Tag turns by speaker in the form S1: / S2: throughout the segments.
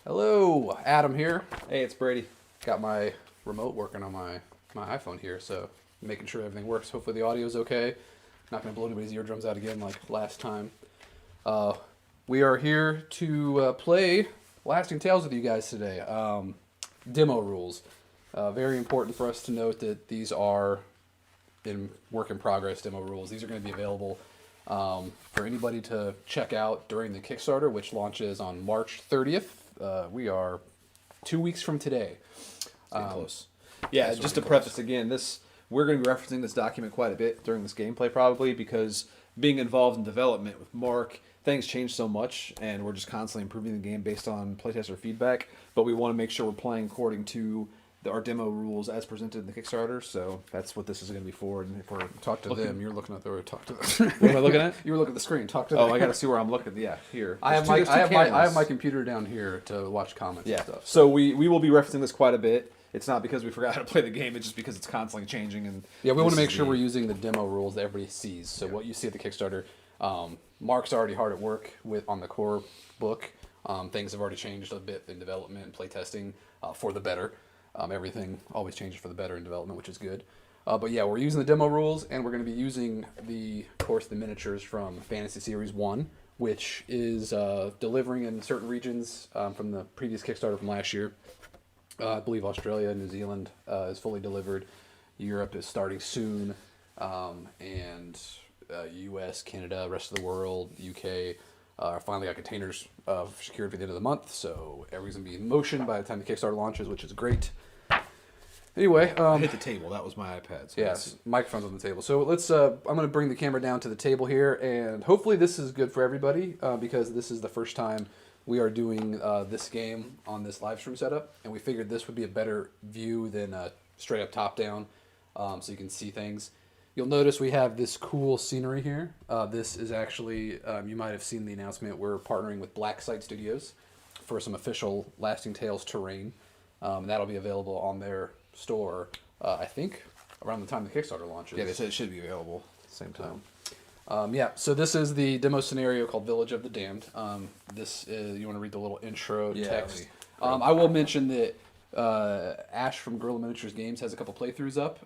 S1: Hello, Adam here.
S2: Hey, it's Brady.
S1: Got my remote working on my iPhone here, so making sure everything works. Hopefully the audio's okay. Not going to blow anybody's eardrums out again like last time. We are here to play Lasting Tales with you guys today. Demo rules. Very important for us to note that these are in work in progress demo rules. These are going to be available for anybody to check out during the Kickstarter, which launches on March 30th. We are 2 weeks from today.
S2: Getting close. Yeah, just to preface again, we're going to be referencing this document quite a bit during this gameplay probably because being involved in development with Mark, things change so much and we're just constantly improving the game based on playtester feedback, but we want to make sure we're playing according to our demo rules as presented in the Kickstarter, so that's what this is going to be for. And if we're
S1: Talk to them. You're looking at the talk to them.
S2: What am I looking at?
S1: You were looking at the screen. Talk to them.
S2: Oh, I got to see where I'm looking. Yeah, here.
S1: I have my computer down here to watch comments
S2: Yeah.
S1: and stuff.
S2: So we will be referencing this quite a bit. It's not because we forgot how to play the game. It's just because it's constantly changing. And
S1: yeah, we want to make sure we're using the demo rules that everybody sees. So what you see at the Kickstarter, Mark's already hard at work on the core book. Things have already changed a bit in development and playtesting for the better. Everything always changes for the better in development, which is good. But yeah, we're using the demo rules, and we're going to be using the miniatures from Fantasy Series 1, which is delivering in certain regions from the previous Kickstarter from last year. I believe Australia and New Zealand is fully delivered. Europe is starting soon, and US, Canada, rest of the world, UK finally got containers secured for the end of the month, so everything's going to be in motion by the time the Kickstarter launches, which is great. Anyway,
S2: I hit the table. That was my iPad. So
S1: yes, microphone's on the table. So let's. I'm going to bring the camera down to the table here, and hopefully this is good for everybody because this is the first time we are doing this game on this live stream setup, and we figured this would be a better view than straight up top down, so you can see things. You'll notice we have this cool scenery here. This is actually, you might have seen the announcement, we're partnering with Black Site Studios for some official Lasting Tales terrain. And that'll be available on their store, I think, around the time the Kickstarter launches.
S2: yeah, they said it should be available at the same time.
S1: Yeah, so this is the demo scenario called Village of the Damned. This is, you want to read the little intro text? I will mention that Ash from Gorilla Miniatures Games has a couple playthroughs up.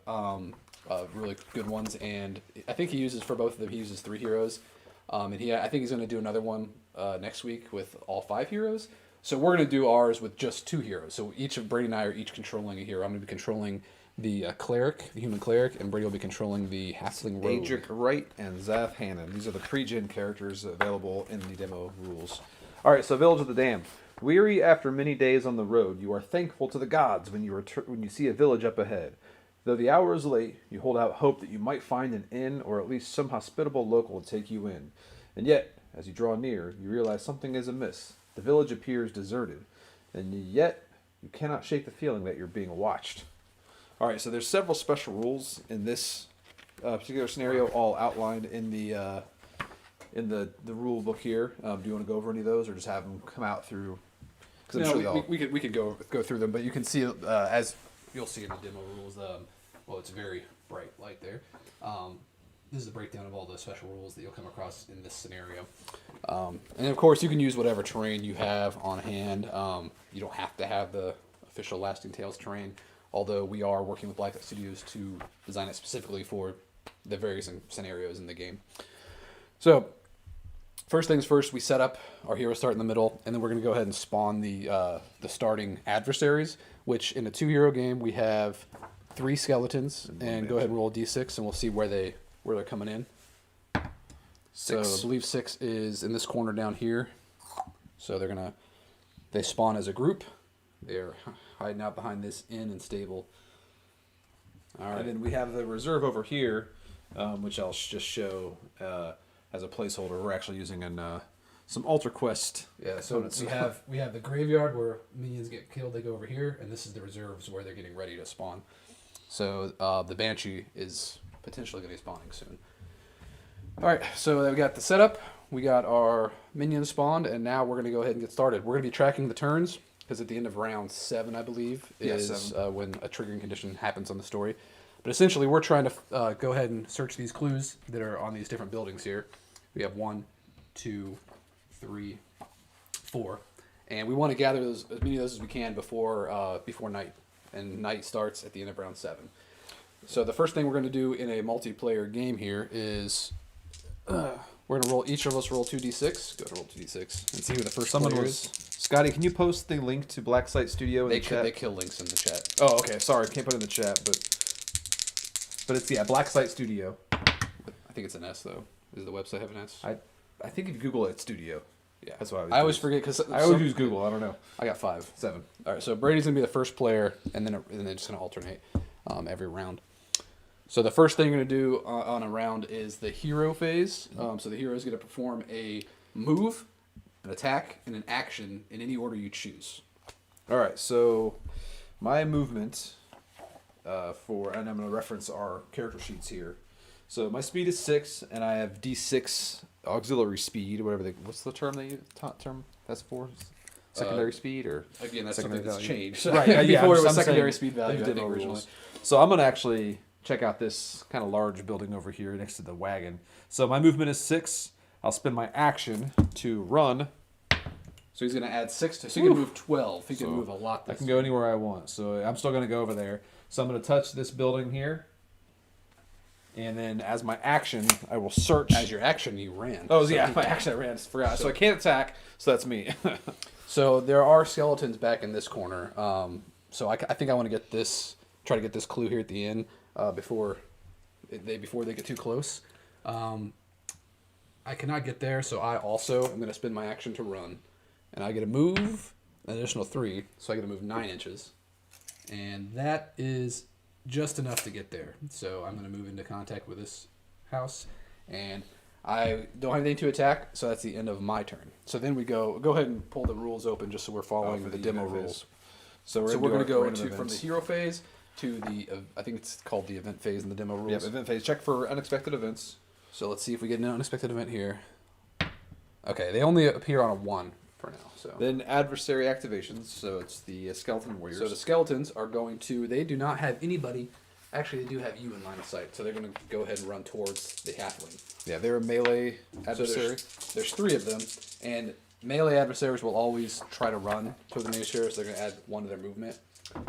S1: Really good ones, and I think he uses for both of them. He uses 3 heroes, and I think he's going to do another one next week with all 5 heroes. So we're going to do ours with just 2 heroes. So each of Brady and I are each controlling a hero. I'm going to be controlling the cleric, the human cleric, and Brady will be controlling the halfling rogue.
S2: Adric Wright and Zath Hannon. These are the pre-gen characters available in the demo rules. All right, so Village of the Damned. Weary after many days on the road, you are thankful to the gods when you see a village up ahead. Though the hour is late, you hold out hope that you might find an inn or at least some hospitable local to take you in. And yet, as you draw near, you realize something is amiss. The village appears deserted, and yet you cannot shake the feeling that you're being watched. All right, so there's several special rules in this particular scenario, all outlined in the rule book here. Do you want to go over any of those, or just have them come out through?
S1: No, we could go through them, but you can see as you'll see in the demo rules. Well, it's a very bright light there. This is a breakdown of all the special rules that you'll come across in this scenario. And of course, you can use whatever terrain you have on hand. You don't have to have the official Lasting Tales terrain, although we are working with Black Site Studios to design it specifically for the various scenarios in the game. So, first things first, we set up our hero start in the middle, and then we're going to go ahead and spawn the starting adversaries, which in a 2-hero game, we have 3 skeletons, and go ahead and roll a d6, and we'll see where they're coming in. 6. So I believe 6 is in this corner down here. So they spawn as a group. They're hiding out behind this inn and stable.
S2: All right. And then we have the reserve over here, which I'll just show as a placeholder. We're actually using some Altar Quest.
S1: Yeah, so we have the graveyard where minions get killed. They go over here, and this is the reserves where they're getting ready to spawn. So the Banshee is potentially going to be spawning soon. All right, so we got the setup. We got our minions spawned, and now we're going to go ahead and get started. We're going to be tracking the turns, because at the end of round 7, I believe, is when a triggering condition happens on the story. But essentially, we're trying to go ahead and search these clues that are on these different buildings here. We have 1, 2, 3, 4. and we want to gather as many of those as we can before night, and night starts at the end of round 7. So the first thing we're going to do in a multiplayer game here is we're going to roll, each of us roll 2d6. Go to roll 2d6 and see who the first player is.
S2: Scotty, can you post the link to Black Site Studio in the chat?
S1: They kill links in the chat.
S2: Oh, okay. Sorry, can't put it in the chat, but it's Black Site Studio.
S1: I think it's an S though. Does the website have an S?
S2: I think if you Google it, Studio.
S1: Yeah,
S2: that's why
S1: I always forget because
S2: I always use Google. I don't know.
S1: I got 5.
S2: 7.
S1: All right, so Brady's gonna be the first player, and then just gonna alternate every round. So the first thing you're gonna do on a round is the hero phase. So the hero is gonna perform a move, an attack, and an action in any order you choose.
S2: All right, so my movement and I'm gonna reference our character sheets here. So my speed is 6, and I have D6 auxiliary speed, what's the term term that's for? Secondary speed or
S1: again? That's
S2: secondary
S1: something that's
S2: value?
S1: changed.
S2: Right.
S1: Before it was secondary speed value. I think
S2: originally. So I'm gonna actually check out this kind of large building over here next to the wagon. So my movement is 6. I'll spend my action to run.
S1: So he's gonna add 6 to. So he can move 12. He can move a lot.
S2: I can go anywhere I want. So I'm still gonna go over there. So I'm gonna touch this building here. And then as my action, I will search.
S1: As your action, you ran.
S2: Oh, so yeah, my action I ran. I forgot. So I can't attack, so that's me.
S1: So there are skeletons back in this corner. So I think I want to try to get this clue here at the end before they get too close. I cannot get there, so I also am going to spend my action to run. And I get to move an additional 3, so I get to move 9 inches. And that is just enough to get there. So I'm going to move into contact with this house, and I don't have anything to attack, so that's the end of my turn. So then we go ahead and pull the rules open just so we're following the demo rules. So we're going to go from the hero phase to the I think it's called the event phase in the demo rules.
S2: Yep, event phase. Check for unexpected events.
S1: So let's see if we get an unexpected event here. Okay, they only appear on a 1 for now. So
S2: then adversary activations. So it's the skeleton warriors.
S1: So the skeletons are going to. They do not have anybody. Actually, they do have you in line of sight. So they're going to go ahead and run towards the halfling.
S2: Yeah, they're a melee adversary.
S1: So there's 3 of them, and melee adversaries will always try to run toward the nearest hero. So they're going to add 1 to their movement.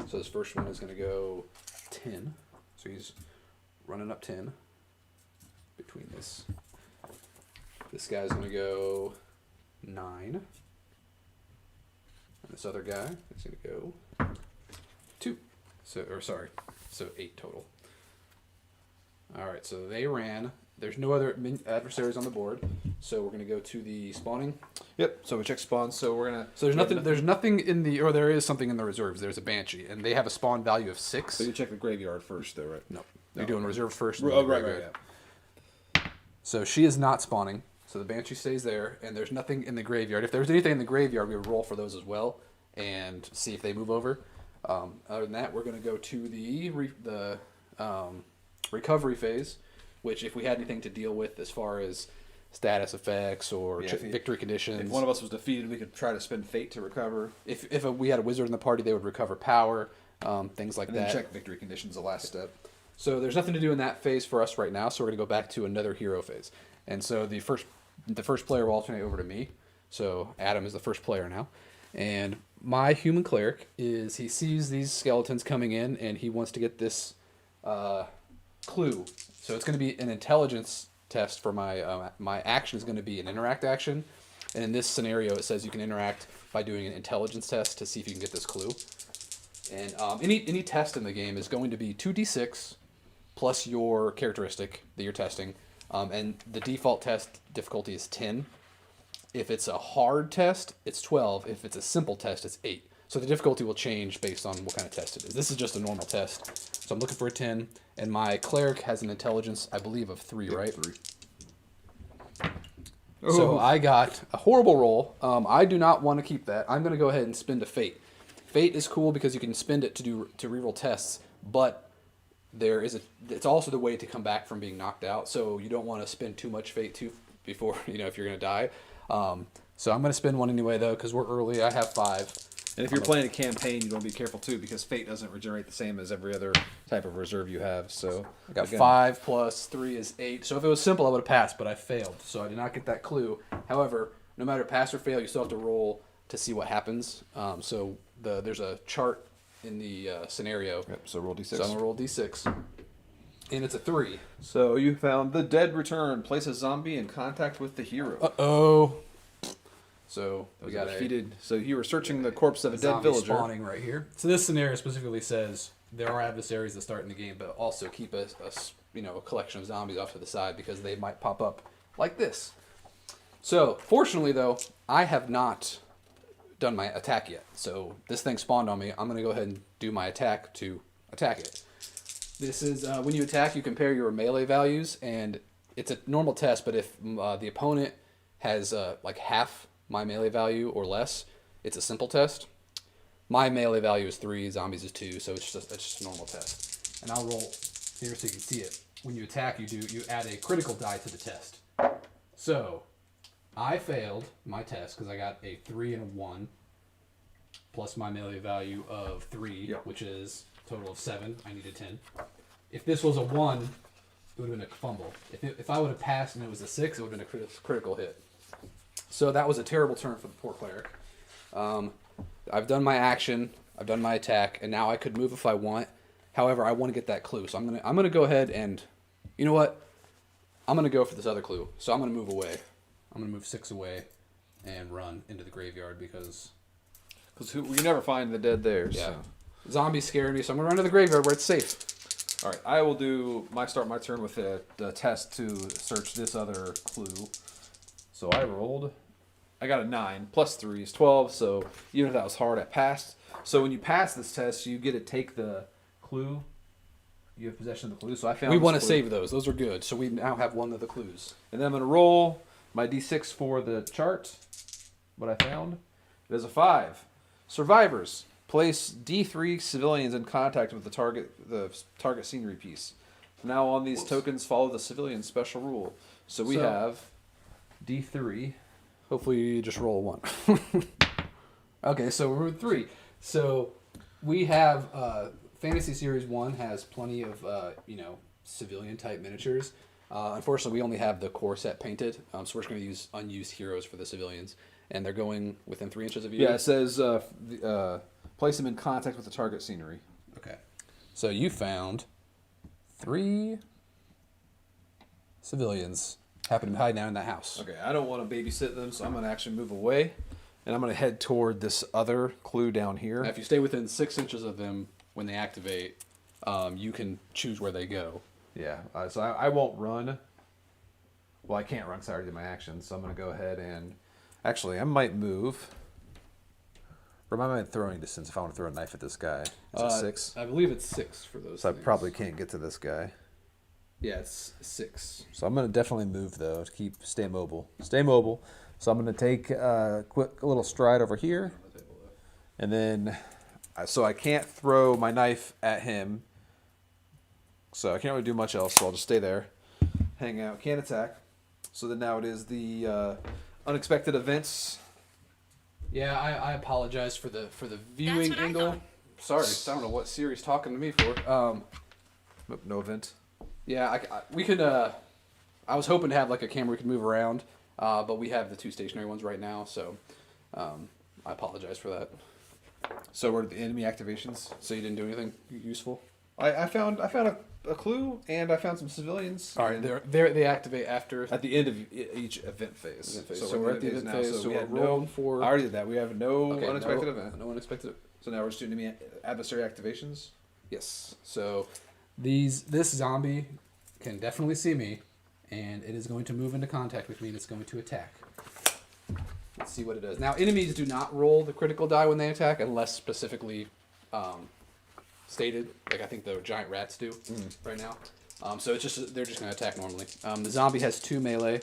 S1: So this first one is going to go 10. So he's running up 10 between this. This guy's going to go 9. And this other guy is going to go 2. So 8 total. All right, so they ran. There's no other adversaries on the board, so we're going to go to the spawning.
S2: Yep. So we check spawns. So we're gonna.
S1: So there's nothing in the, or there is something in the reserves. There's a banshee, and they have a spawn value of 6.
S2: So you check the graveyard first, though, right?
S1: No, you're doing reserve first.
S2: Oh, right. Yeah.
S1: So she is not spawning. So the banshee stays there, and there's nothing in the graveyard. If there's anything in the graveyard, we would roll for those as well and see if they move over. Other than that, we're going to go to the recovery phase, which if we had anything to deal with as far as status effects or victory conditions.
S2: If one of us was defeated, we could try to spend fate to recover.
S1: If we had a wizard in the party, they would recover power, things like
S2: and
S1: that.
S2: Then check victory conditions, the last step.
S1: So there's nothing to do in that phase for us right now, so we're going to go back to another hero phase. And so the first player will alternate over to me. So Adam is the first player now. And my human cleric he sees these skeletons coming in, and he wants to get this clue. So it's going to be an intelligence test for my action is going to be an interact action. And in this scenario, it says you can interact by doing an intelligence test to see if you can get this clue. And any test in the game is going to be 2d6 plus your characteristic that you're testing. And the default test difficulty is 10. If it's a hard test, it's 12. If it's a simple test, it's 8. So the difficulty will change based on what kind of test it is. This is just a normal test. So I'm looking for a 10. And my cleric has an intelligence, I believe, of 3, right?
S2: 3.
S1: So I got a horrible roll. I do not want to keep that. I'm going to go ahead and spend a fate. Fate is cool because you can spend it to reroll tests, but it's also the way to come back from being knocked out. So you don't want to spend too much fate before if you're going to die. So I'm going to spend 1 anyway though because we're early. I have 5.
S2: And if you're playing a campaign, you want to be careful too because fate doesn't regenerate the same as every other type of reserve you have. So
S1: I got 5 plus 3 is 8. So if it was simple, I would have passed, but I failed. So I did not get that clue. However, no matter pass or fail, you still have to roll to see what happens. So there's a chart in the scenario.
S2: Yep, so roll d6.
S1: So I'm going to roll d6. And it's a 3.
S2: So you found the dead return. Place a zombie in contact with the hero.
S1: Uh-oh. So we got
S2: defeated. So you were searching the corpse of a dead
S1: zombie
S2: villager.
S1: Spawning right here. So this scenario specifically says there are adversaries that start in the game, but also keep a collection of zombies off to the side because they might pop up like this. So fortunately, though, I have not done my attack yet. So this thing spawned on me. I'm going to go ahead and do my attack to attack it. This is when you attack, you compare your melee values, and it's a normal test. But if the opponent has like half my melee value or less, it's a simple test. My melee value is 3, zombies is 2, so it's just a normal test. And I'll roll here so you can see it. When you attack, you add a critical die to the test. So I failed my test because I got a 3 and a 1, plus my melee value of 3, which is a total of 7. I needed 10. If this was a 1, it would have been a fumble. If I would have passed and it was a 6, it would have been a critical hit. So that was a terrible turn for the poor cleric. I've done my action, I've done my attack, and now I could move if I want. However, I want to get that clue, so I'm gonna go ahead and, you know what? I'm gonna go for this other clue. So I'm gonna move away. I'm gonna move 6 away, and run into the graveyard because
S2: we never find the dead there.
S1: Yeah,
S2: so.
S1: Zombies scare me, so I'm gonna run to the graveyard where it's safe.
S2: All right, I will do my turn with the test to search this other clue. So I got a 9, plus 3 is 12, so even if that was hard, I passed. So when you pass this test, you get to take the clue. You have possession of the clue, so I found
S1: We want to save those. Those are good, so we now have one of the clues.
S2: And then I'm going to roll my d6 for the chart, what I found. It is a 5. Survivors. Place D3 civilians in contact with the target scenery piece. From now on, these tokens follow the civilian special rule. So we have D3.
S1: Hopefully you just roll a 1. Okay, so we're with 3. So we have Fantasy Series 1 has plenty of civilian type miniatures. Unfortunately, we only have the core set painted, so we're just going to use unused heroes for the civilians, and they're going within 3 inches of you.
S2: Yeah, it says place them in contact with the target scenery.
S1: Okay, so you found 3 civilians happen to be hiding down in that house.
S2: Okay, I don't want to babysit them, so I'm going to actually move away, and I'm going to head toward this other clue down here.
S1: Now, if you stay within 6 inches of them when they activate, you can choose where they go.
S2: Yeah, so I won't run. Well, I can't run because I already did my action, so I'm going to go ahead and... Actually, I might move. Or am I throwing distance if I want to throw a knife at this guy? Is it 6?
S1: I believe it's 6 for those
S2: So
S1: things.
S2: I probably can't get to this guy.
S1: Yeah, it's 6.
S2: So I'm going to definitely move, though, to stay mobile. Stay mobile. So I'm going to take a little stride over here. And then... So I can't throw my knife at him. So I can't really do much else, so I'll just stay there. Hang out. Can't attack. So then now it is the unexpected events.
S1: Yeah, I apologize for the viewing angle. Sorry, I don't know what Siri's talking to me for.
S2: No event.
S1: Yeah, we could. I was hoping to have like a camera we could move around, but we have the 2 stationary ones right now, so I apologize for that.
S2: So we're at the enemy activations.
S1: So you didn't do anything useful?
S2: I found a clue, and I found some civilians.
S1: All right, they activate after
S2: at the end of each event phase.
S1: So we're at the event phase. So
S2: we had
S1: rolling for.
S2: I already did that. We have no unexpected event.
S1: No unexpected.
S2: So now we're just doing enemy adversary activations.
S1: Yes. So this zombie can definitely see me, and it is going to move into contact with me, and it's going to attack. Let's see what it does. Now, enemies do not roll the critical die when they attack, unless specifically stated. Like I think the giant rats do right now. So it's just they're just going to attack normally. The zombie has 2 melee.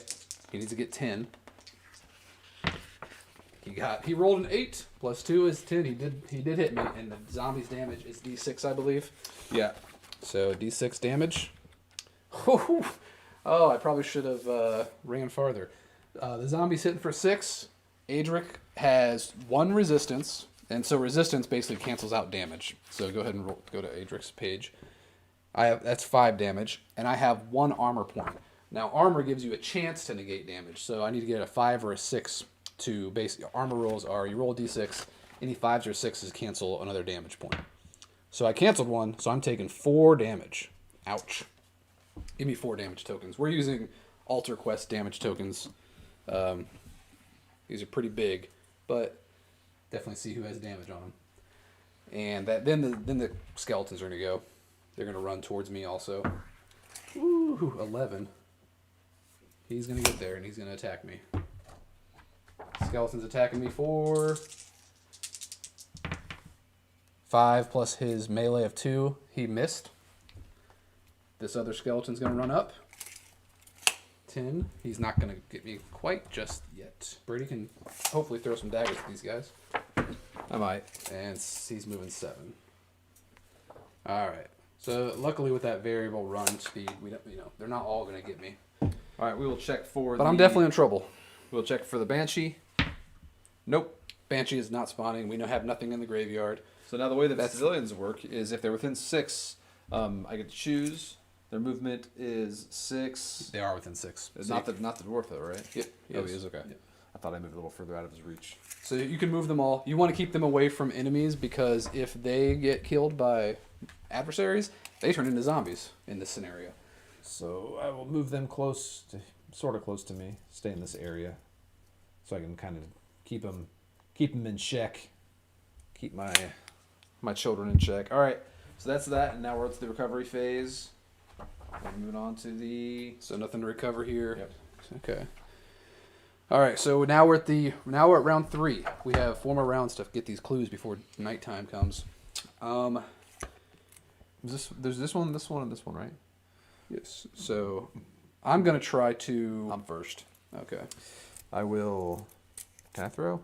S1: He needs to get 10. He rolled an 8 plus 2 is 10. He did hit me, and the zombie's damage is D6, I believe.
S2: Yeah.
S1: So D6 damage. Oh, I probably should have ran farther. The zombie's hitting for 6. Adric has 1 resistance, and so resistance basically cancels out damage. So go ahead and go to Adric's page. That's 5 damage, and I have 1 armor point. Now armor gives you a chance to negate damage, so I need to get a 5 or a 6 to base armor rolls are you roll a d6, any 5s or 6s cancel another damage point. So I canceled one, so I'm taking 4 damage. Ouch. Give me 4 damage tokens. We're using Alter Quest damage tokens. These are pretty big, but definitely see who has damage on them. And then the skeletons are going to go. They're going to run towards me also. Ooh, 11. He's going to get there, and he's going to attack me. Skeleton's attacking me for 5 plus his melee of 2. He missed. This other skeleton's going to run up. 10. He's not going to get me quite just yet. Brady can hopefully throw some daggers at these guys.
S2: I might.
S1: And he's moving 7. All right. So luckily with that variable run speed, we don't, they're not all going to get me.
S2: All right, we will check for
S1: But I'm definitely in trouble.
S2: We'll check for the Banshee. Nope.
S1: Banshee is not spawning. We have nothing in the graveyard.
S2: So now the way that civilians work is if they're within 6, I get to choose. Their movement is 6.
S1: They are within 6.
S2: It's not the dwarf though, right?
S1: Yep.
S2: Oh, he is? Okay.
S1: Yep.
S2: I thought I moved a little further out of his reach.
S1: So you can move them all. You want to keep them away from enemies because if they get killed by adversaries, they turn into zombies in this scenario.
S3: So I will move them sort of close to me. Stay in this area, so I can kind of keep them in check.
S2: Keep my children in check. All right. So that's that, and now we're to the recovery phase. We're moving on to the.
S1: So nothing to recover here.
S2: Yep.
S1: Okay. All right. So now we're at round 3. We have 4 more rounds to get these clues before nighttime comes.
S2: There's this one, and this one, right?
S1: Yes. So I'm gonna try to.
S2: I'm first.
S1: Okay.
S2: I will. Can I throw?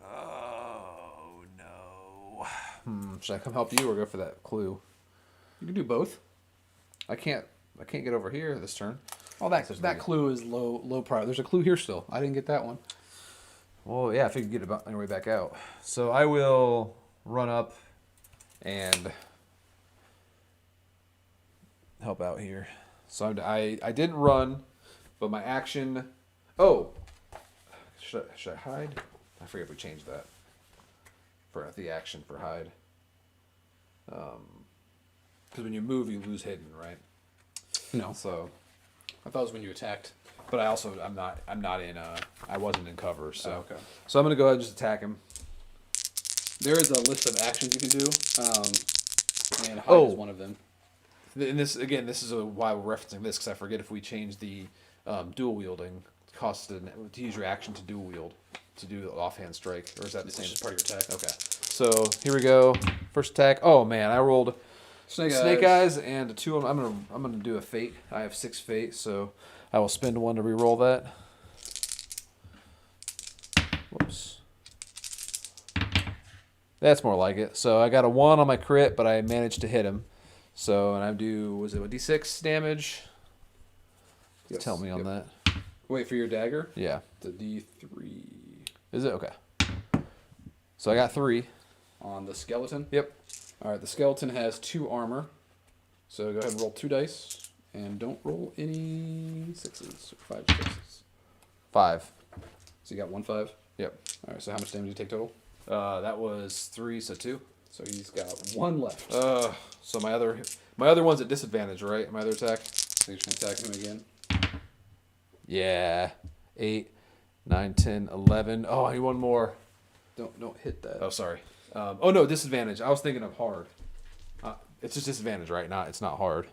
S3: Oh no!
S2: Should I come help you or go for that clue?
S1: You can do both.
S2: I can't get over here this turn.
S1: Oh, that clue is low priority. There's a clue here still. I didn't get that one.
S2: Well, yeah, if you can get about on your way back out. So I will run up and help out here. So I didn't run, but my action. Oh, should I hide? I forget if we changed that for the action for hide. Because when you move, you lose hidden, right?
S1: No.
S2: So,
S1: I thought it was when you attacked.
S2: but I also I'm not in I wasn't in cover, so
S1: okay.
S2: So I'm gonna go ahead and just attack him.
S1: There is a list of actions you can do, and hide is one of them.
S2: And this is why we're referencing this because I forget if we change the dual wielding cost to use your action to dual wield to do the offhand strike, or is that the same?
S1: It's just part of your attack.
S2: Okay. So here we go. First attack. Oh man, I rolled
S1: Snake
S2: eyes and a 2. I'm gonna do a fate. I have 6 fate, so I will spend 1 to reroll that. Whoops. That's more like it. So I got a 1 on my crit, but I managed to hit him. So and I do was it a d6 damage?
S1: Yes.
S2: Tell me on that.
S1: Wait for your dagger.
S2: Yeah.
S1: The D3
S2: Is it okay? So I got 3.
S1: on the skeleton.
S2: Yep.
S1: All right, the skeleton has 2 armor. So go ahead and roll 2 dice, and don't roll any 6s or 5 6s.
S2: 5.
S1: So you got 1 5.
S2: Yep.
S1: All right. So how much damage do you take total?
S2: That was 3, so 2.
S1: So he's got 1 left.
S2: So my other one's at disadvantage, right? My other attack.
S1: So you're just gonna attack him again.
S2: Yeah. 8, 9, 10, 11. Oh, I need 1 more.
S1: Don't hit that.
S2: Oh, sorry. Oh no, disadvantage. I was thinking of hard. It's just disadvantage, right? It's not hard.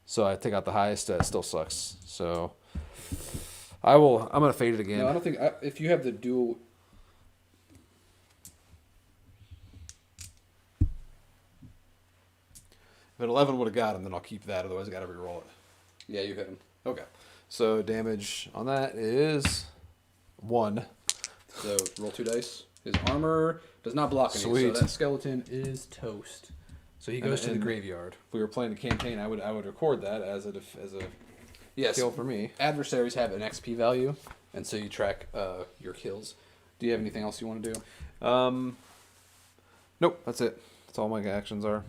S2: So I take out the highest. It still sucks. So I'm gonna fade it again.
S1: No, I don't think if you have the dual.
S2: If an 11 would have got him, then I'll keep that. Otherwise, I got to reroll it.
S1: Yeah, you hit him.
S2: Okay. So damage on that is 1.
S1: So roll 2 dice. His armor does not block any,
S2: Sweet.
S1: so that skeleton is toast. So he goes to the
S2: and
S1: graveyard.
S2: If we were playing a campaign, I would record that as a
S1: Yes.
S2: kill for me.
S1: Adversaries have an XP value, and so you track your kills. Do you have anything else you want to do?
S2: Nope. That's it. That's all my actions are.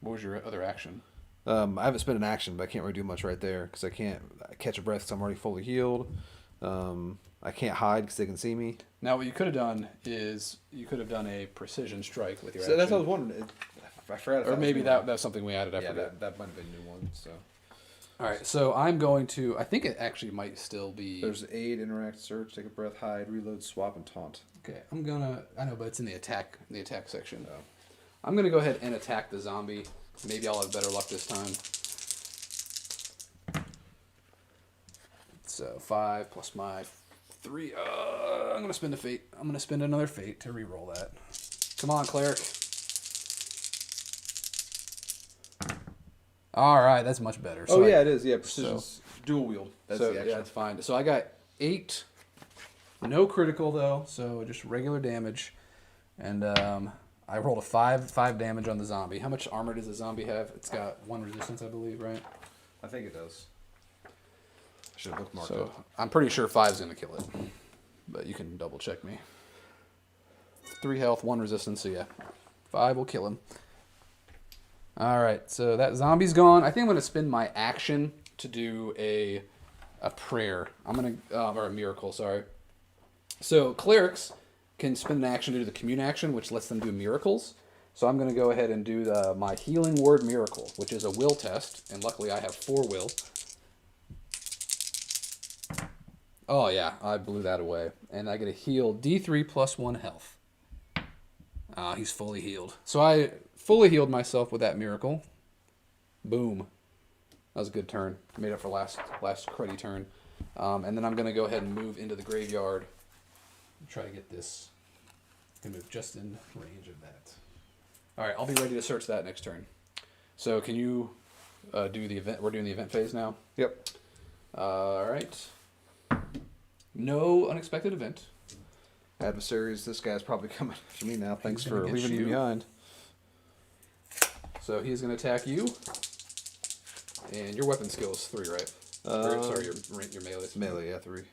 S1: What was your other action?
S2: I haven't spent an action, but I can't really do much right there because I can't catch a breath because I'm already fully healed. I can't hide because they can see me.
S1: Now, what you could have done is you could have done a precision strike with your
S2: So
S1: action.
S2: that's what I was wondering. I forgot.
S1: Or maybe that's something we added. I
S2: Yeah,
S1: forget.
S2: that might have been a new one. So
S1: All right, so I'm going to. I think it actually might still be.
S2: there's aid, interact, search, take a breath, hide, reload, swap, and taunt.
S1: Okay, I'm gonna. I know, but it's in the attack section. I'm gonna go ahead and attack the zombie. Maybe I'll have better luck this time. So 5 plus my 3. I'm gonna spend a fate. I'm gonna spend another fate to re-roll that. Come on, cleric. All right, that's much better. So
S2: it is. Yeah, precision dual wield. That's the action.
S1: Yeah, it's fine. So I got 8. No critical though, so just regular damage, and I rolled a 5 damage on the zombie. How much armor does the zombie have? It's got 1 resistance, I believe, right?
S2: I think it does. I should have bookmarked
S1: So
S2: it.
S1: I'm pretty sure 5's gonna kill it, but you can double check me. 3 health, 1 resistance. So yeah, 5 will kill him. All right, so that zombie's gone. I think I'm gonna spend my action to do a prayer. I'm gonna or a miracle. Sorry. So clerics can spend an action to do the commune action, which lets them do miracles. So I'm gonna go ahead and do my healing word miracle, which is a will test, and luckily I have 4 will. Oh yeah, I blew that away, and I get a heal D3 plus 1 health. He's fully healed. So I fully healed myself with that miracle. Boom. That was a good turn. Made up for last cruddy turn. And then I'm going to go ahead and move into the graveyard. Try to get this to move just in range of that. All right, I'll be ready to search that next turn. So can you do the event? We're doing the event phase now?
S2: Yep.
S1: All right. No unexpected event.
S2: Adversaries. This guy's probably coming after me now. Thanks
S1: He's
S2: for
S1: gonna get
S2: leaving me
S1: you.
S2: behind.
S1: So he's going to attack you. And your weapon skill is 3, right? Sorry, your melee.
S2: Melee, yeah, 3.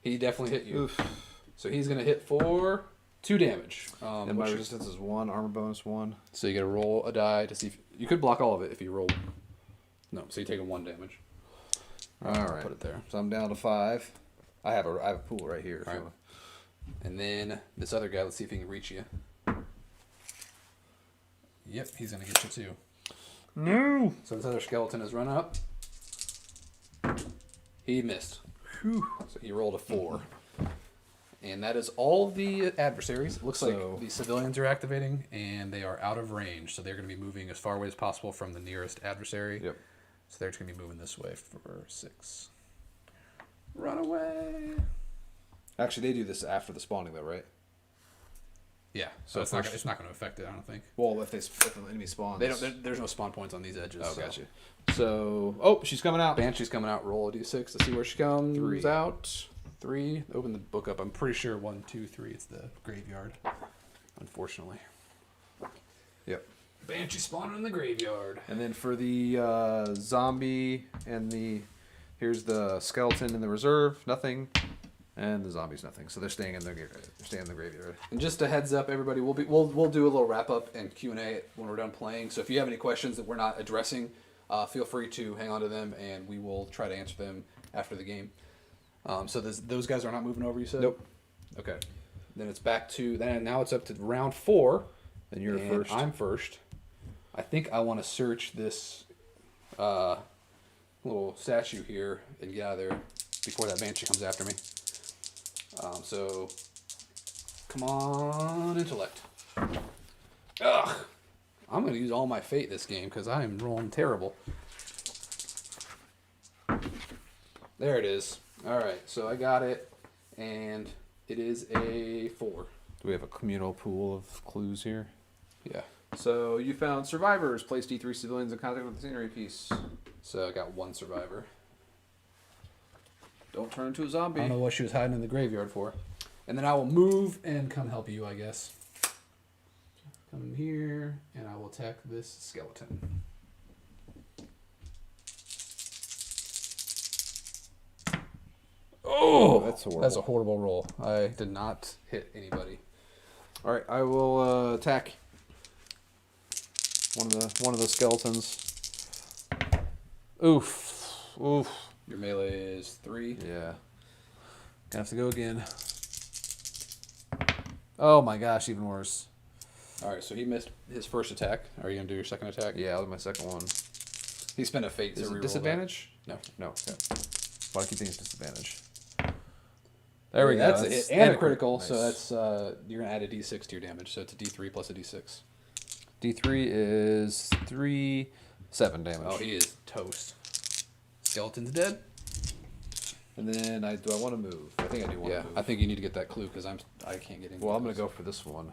S1: He definitely hit you.
S2: Oof.
S1: So he's going to hit for 2 damage.
S2: And my resistance is 1, armor bonus 1.
S1: So you got to roll a die to see if you could block all of it if you roll. No, so you're taking 1 damage.
S2: All right.
S1: Put it there.
S2: So I'm down to 5. I have a pool right here.
S1: All right. And then this other guy, let's see if he can reach you. Yep, he's going to get you too.
S2: No.
S1: So this other skeleton has run up. He missed. Whew. So he rolled a 4. And that is all the adversaries. It looks like the civilians are activating, and they are out of range. So they're going to be moving as far away as possible from the nearest adversary.
S2: Yep.
S1: So they're just going to be moving this way for 6. Run away.
S2: Actually, they do this after the spawning, though, right?
S1: Yeah, so it's not going to affect it, I don't think.
S2: Well, if the enemy spawns.
S1: There's no spawn points on these edges.
S2: Oh,
S1: so.
S2: gotcha. So, she's coming out.
S1: Banshee's coming out. Roll a d6 to see where she comes
S2: 3.
S1: out. 3. Open the book up. I'm pretty sure 1, 2, 3. It's the graveyard. Unfortunately.
S2: Yep.
S1: Banshee spawning in the graveyard.
S2: And then for the zombie and here's the skeleton in the reserve, nothing, and the zombie's nothing. So they're staying in the graveyard.
S1: And just a heads up, everybody, we'll do a little wrap up and Q&A when we're done playing. So if you have any questions that we're not addressing, feel free to hang on to them, and we will try to answer them after the game. So those guys are not moving over, you said?
S2: Nope.
S1: Okay. Then it's back to now it's up to round 4.
S2: And you're first.
S1: I'm first. I think I want to search this little statue here and get out of there before that banshee comes after me. So, come on, intellect. Ugh! I'm going to use all my fate this game because I am rolling terrible. There it is. All right, so I got it, and it is a 4.
S2: Do we have a communal pool of clues here?
S1: Yeah.
S2: So you found survivors. Place D3 civilians in contact with the scenery piece.
S1: So I got 1 survivor.
S2: Don't turn into a zombie.
S1: I don't know what she was hiding in the graveyard for. And then I will move and come help you, I guess. Come in here, and I will attack this skeleton. Oh,
S2: that's horrible.
S1: That's a horrible roll. I did not hit anybody.
S2: All right, I will attack one of the skeletons.
S1: Oof. Your melee is 3.
S2: Yeah.
S3: have to go again. Oh my gosh, even worse.
S1: All right, so he missed his first attack. Are you gonna do your second attack?
S2: Yeah, I'll do my second one.
S1: He spent a fate to
S2: Is
S1: reroll
S2: it disadvantage?
S1: that.
S2: No. Okay. Why do I keep thinking it's disadvantage?
S3: There we go.
S1: That's a hit and a critical,
S2: Nice.
S1: so that's you're gonna add a d6 to your damage, so it's a d3 plus a d6.
S3: D3 is 7 damage.
S1: Oh, he is toast. Skeleton's dead.
S2: And then do I want to move? I think I do want to move.
S1: I think you need to get that clue because I can't get in.
S2: Well, I'm gonna go for this one.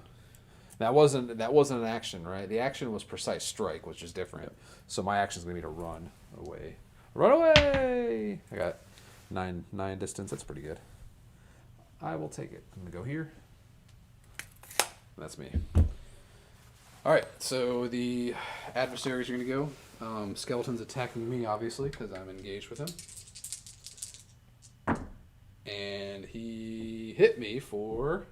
S2: That wasn't an action, right? The action was precise strike, which is different.
S3: Yep. So my action's gonna be to run away. Run away! I got 9 distance. That's pretty good. I will take it. I'm gonna go here.
S2: That's me.
S1: All right, so the adversaries are going to go. Skeleton's attacking me, obviously, because I'm engaged with him. And he hit me for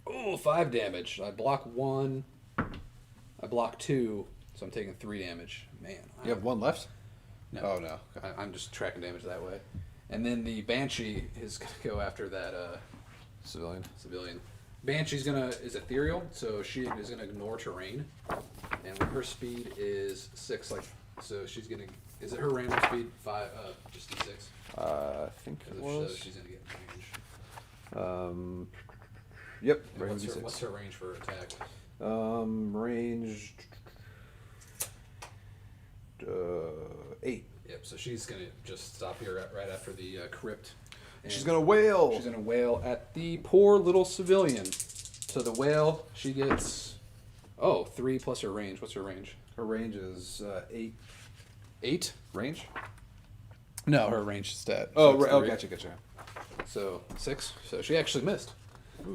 S1: 5 damage. I block 1. I block 2, so I'm taking 3 damage. Man.
S2: You have 1 left?
S1: No.
S2: Oh, no. Okay.
S1: I'm just tracking damage that way. And then the Banshee is going to go after that civilian. Banshee's is ethereal, so she is gonna ignore terrain, and her speed is 6. So she's gonna. Is it her random speed 5? Just d6.
S2: I think it was.
S1: So she's gonna get range.
S2: Yep.
S1: And what's her range for attack?
S2: Range 8.
S1: Yep. So she's gonna just stop here right after the crypt. And
S2: She's gonna wail.
S1: She's gonna wail at the poor little civilian. So the wail, she gets 3 plus her range. What's her range?
S2: Her range is 8.
S1: 8
S2: Range?
S1: No, her range stat.
S2: Oh,
S1: So it's
S2: right. Oh,
S1: 3.
S2: gotcha.
S1: So 6. So she actually missed.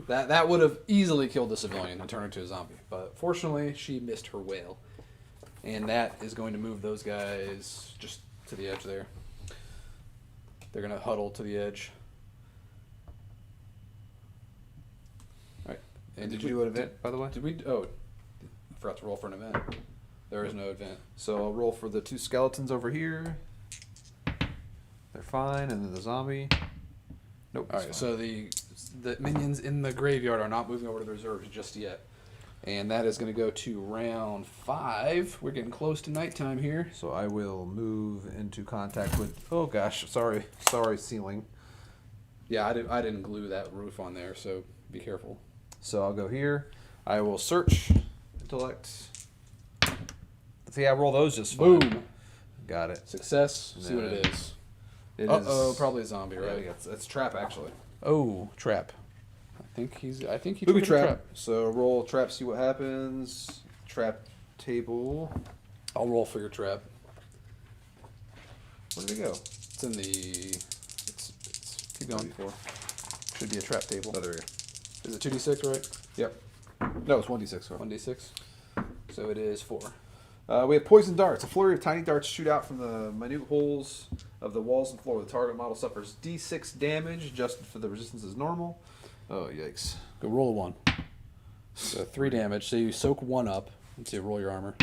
S1: That would have easily killed the civilian and turned her into a zombie. But fortunately, she missed her wail. And that is going to move those guys just to the edge there. They're going to huddle to the edge. All right. And
S2: Did you do an event, by the way?
S1: Did we? Oh, I forgot to roll for an event. There is no event.
S2: So I'll roll for the 2 skeletons over here. They're fine, and then the zombie. Nope.
S1: All right. So the minions in the graveyard are not moving over to the reserves just yet. And that is going to go to round 5. We're getting close to nighttime here.
S3: So I will move into contact with. Oh gosh, sorry, ceiling.
S1: Yeah, I didn't glue that roof on there, so be careful.
S3: So I'll go here. I will search, intellect. See, I roll those just fine.
S1: Boom.
S3: Got it.
S1: Success. See what it is. Probably a zombie, right?
S2: It's trap, actually.
S1: Oh, trap. I think he
S2: Booby
S1: triggered a
S2: trap. So roll trap, see what happens. Trap table.
S1: I'll roll for your trap.
S2: Where did it go?
S1: It's in the. It's keep going. Should be a trap table.
S2: Oh, there we go.
S1: Is it 2d6, right?
S2: Yep. No, it's 1d6.
S1: 1d6. So it is 4.
S2: We have poison darts. A flurry of tiny darts shoot out from the minute holes of the walls and floor. The target model suffers d6 damage, adjusted for the resistance is normal. Oh, yikes.
S1: Go roll a 1. So 3 damage. So you soak 1 up. Let's see, roll your armor.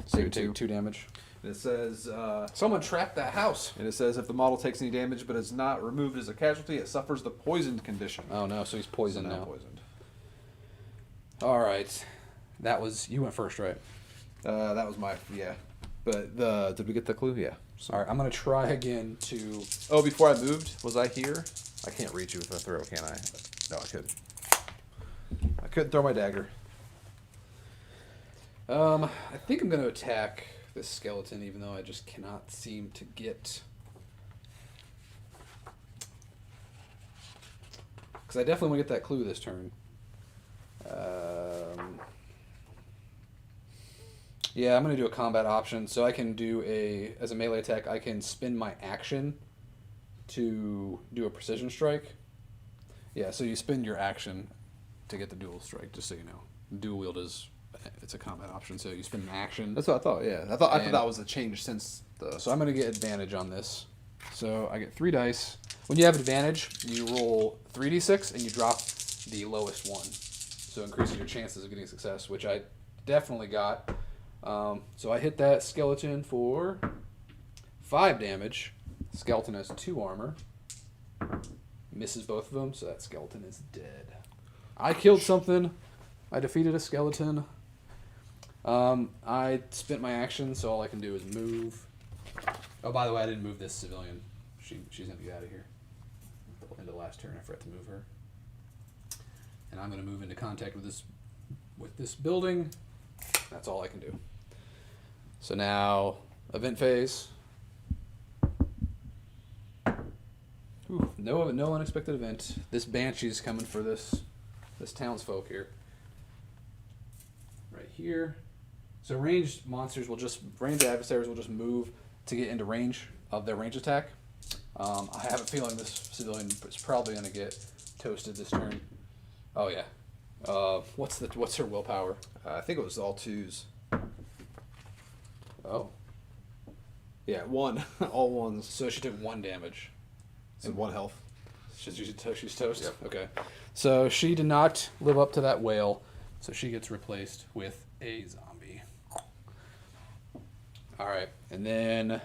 S1: So you take 2 damage.
S2: And it says...
S1: Someone trapped that house.
S2: and it says if the model takes any damage but is not removed as a casualty, it suffers the poisoned condition.
S1: Oh no, so he's poisoned
S2: So
S1: now.
S2: Poisoned.
S1: All right. That was... You went first, right?
S2: That was my... Yeah.
S3: But did we get the clue? Yeah.
S1: All right, I'm going to try again to...
S2: Oh, before I moved, was I here?
S3: I can't reach you with a throw, can I? No, I could.
S2: I couldn't throw my dagger.
S1: I think I'm going to attack this skeleton, even though I just cannot seem to get... Because I definitely want to get that clue this turn. Yeah, I'm going to do a combat option. So I can do as a melee attack, I can spend my action to do a precision strike. Yeah, so you spend your action to get the dual strike, just so you know. Dual wield it's a combat option, so you spend an action.
S2: That's what I thought, yeah. I thought that was a change since the...
S1: So I'm going to get advantage on this. So I get 3 dice. When you have advantage, you roll 3d6 and you drop the lowest one. So increasing your chances of getting success, which I definitely got. So I hit that skeleton for 5 damage. Skeleton has 2 armor. Misses both of them, so that skeleton is dead. I killed something. I defeated a skeleton. I spent my action, so all I can do is move. Oh, by the way, I didn't move this civilian. She's gonna be out of here. Into the last turn, I forgot to move her. And I'm gonna move into contact with this building. That's all I can do. So now, event phase. Ooh, no unexpected event. This banshee's coming for this townsfolk here. Right here. So ranged adversaries will just move to get into range of their range attack. I have a feeling this civilian is probably gonna get toasted this turn. Oh yeah. What's her willpower?
S2: I think it was all 2s.
S1: Oh.
S2: Yeah, 1. All 1s.
S1: So she took 1 damage.
S2: And 1 health.
S1: She's toast?
S2: Yep.
S1: Okay. So she did not live up to that whale, so she gets replaced with a zombie. Alright, and then... I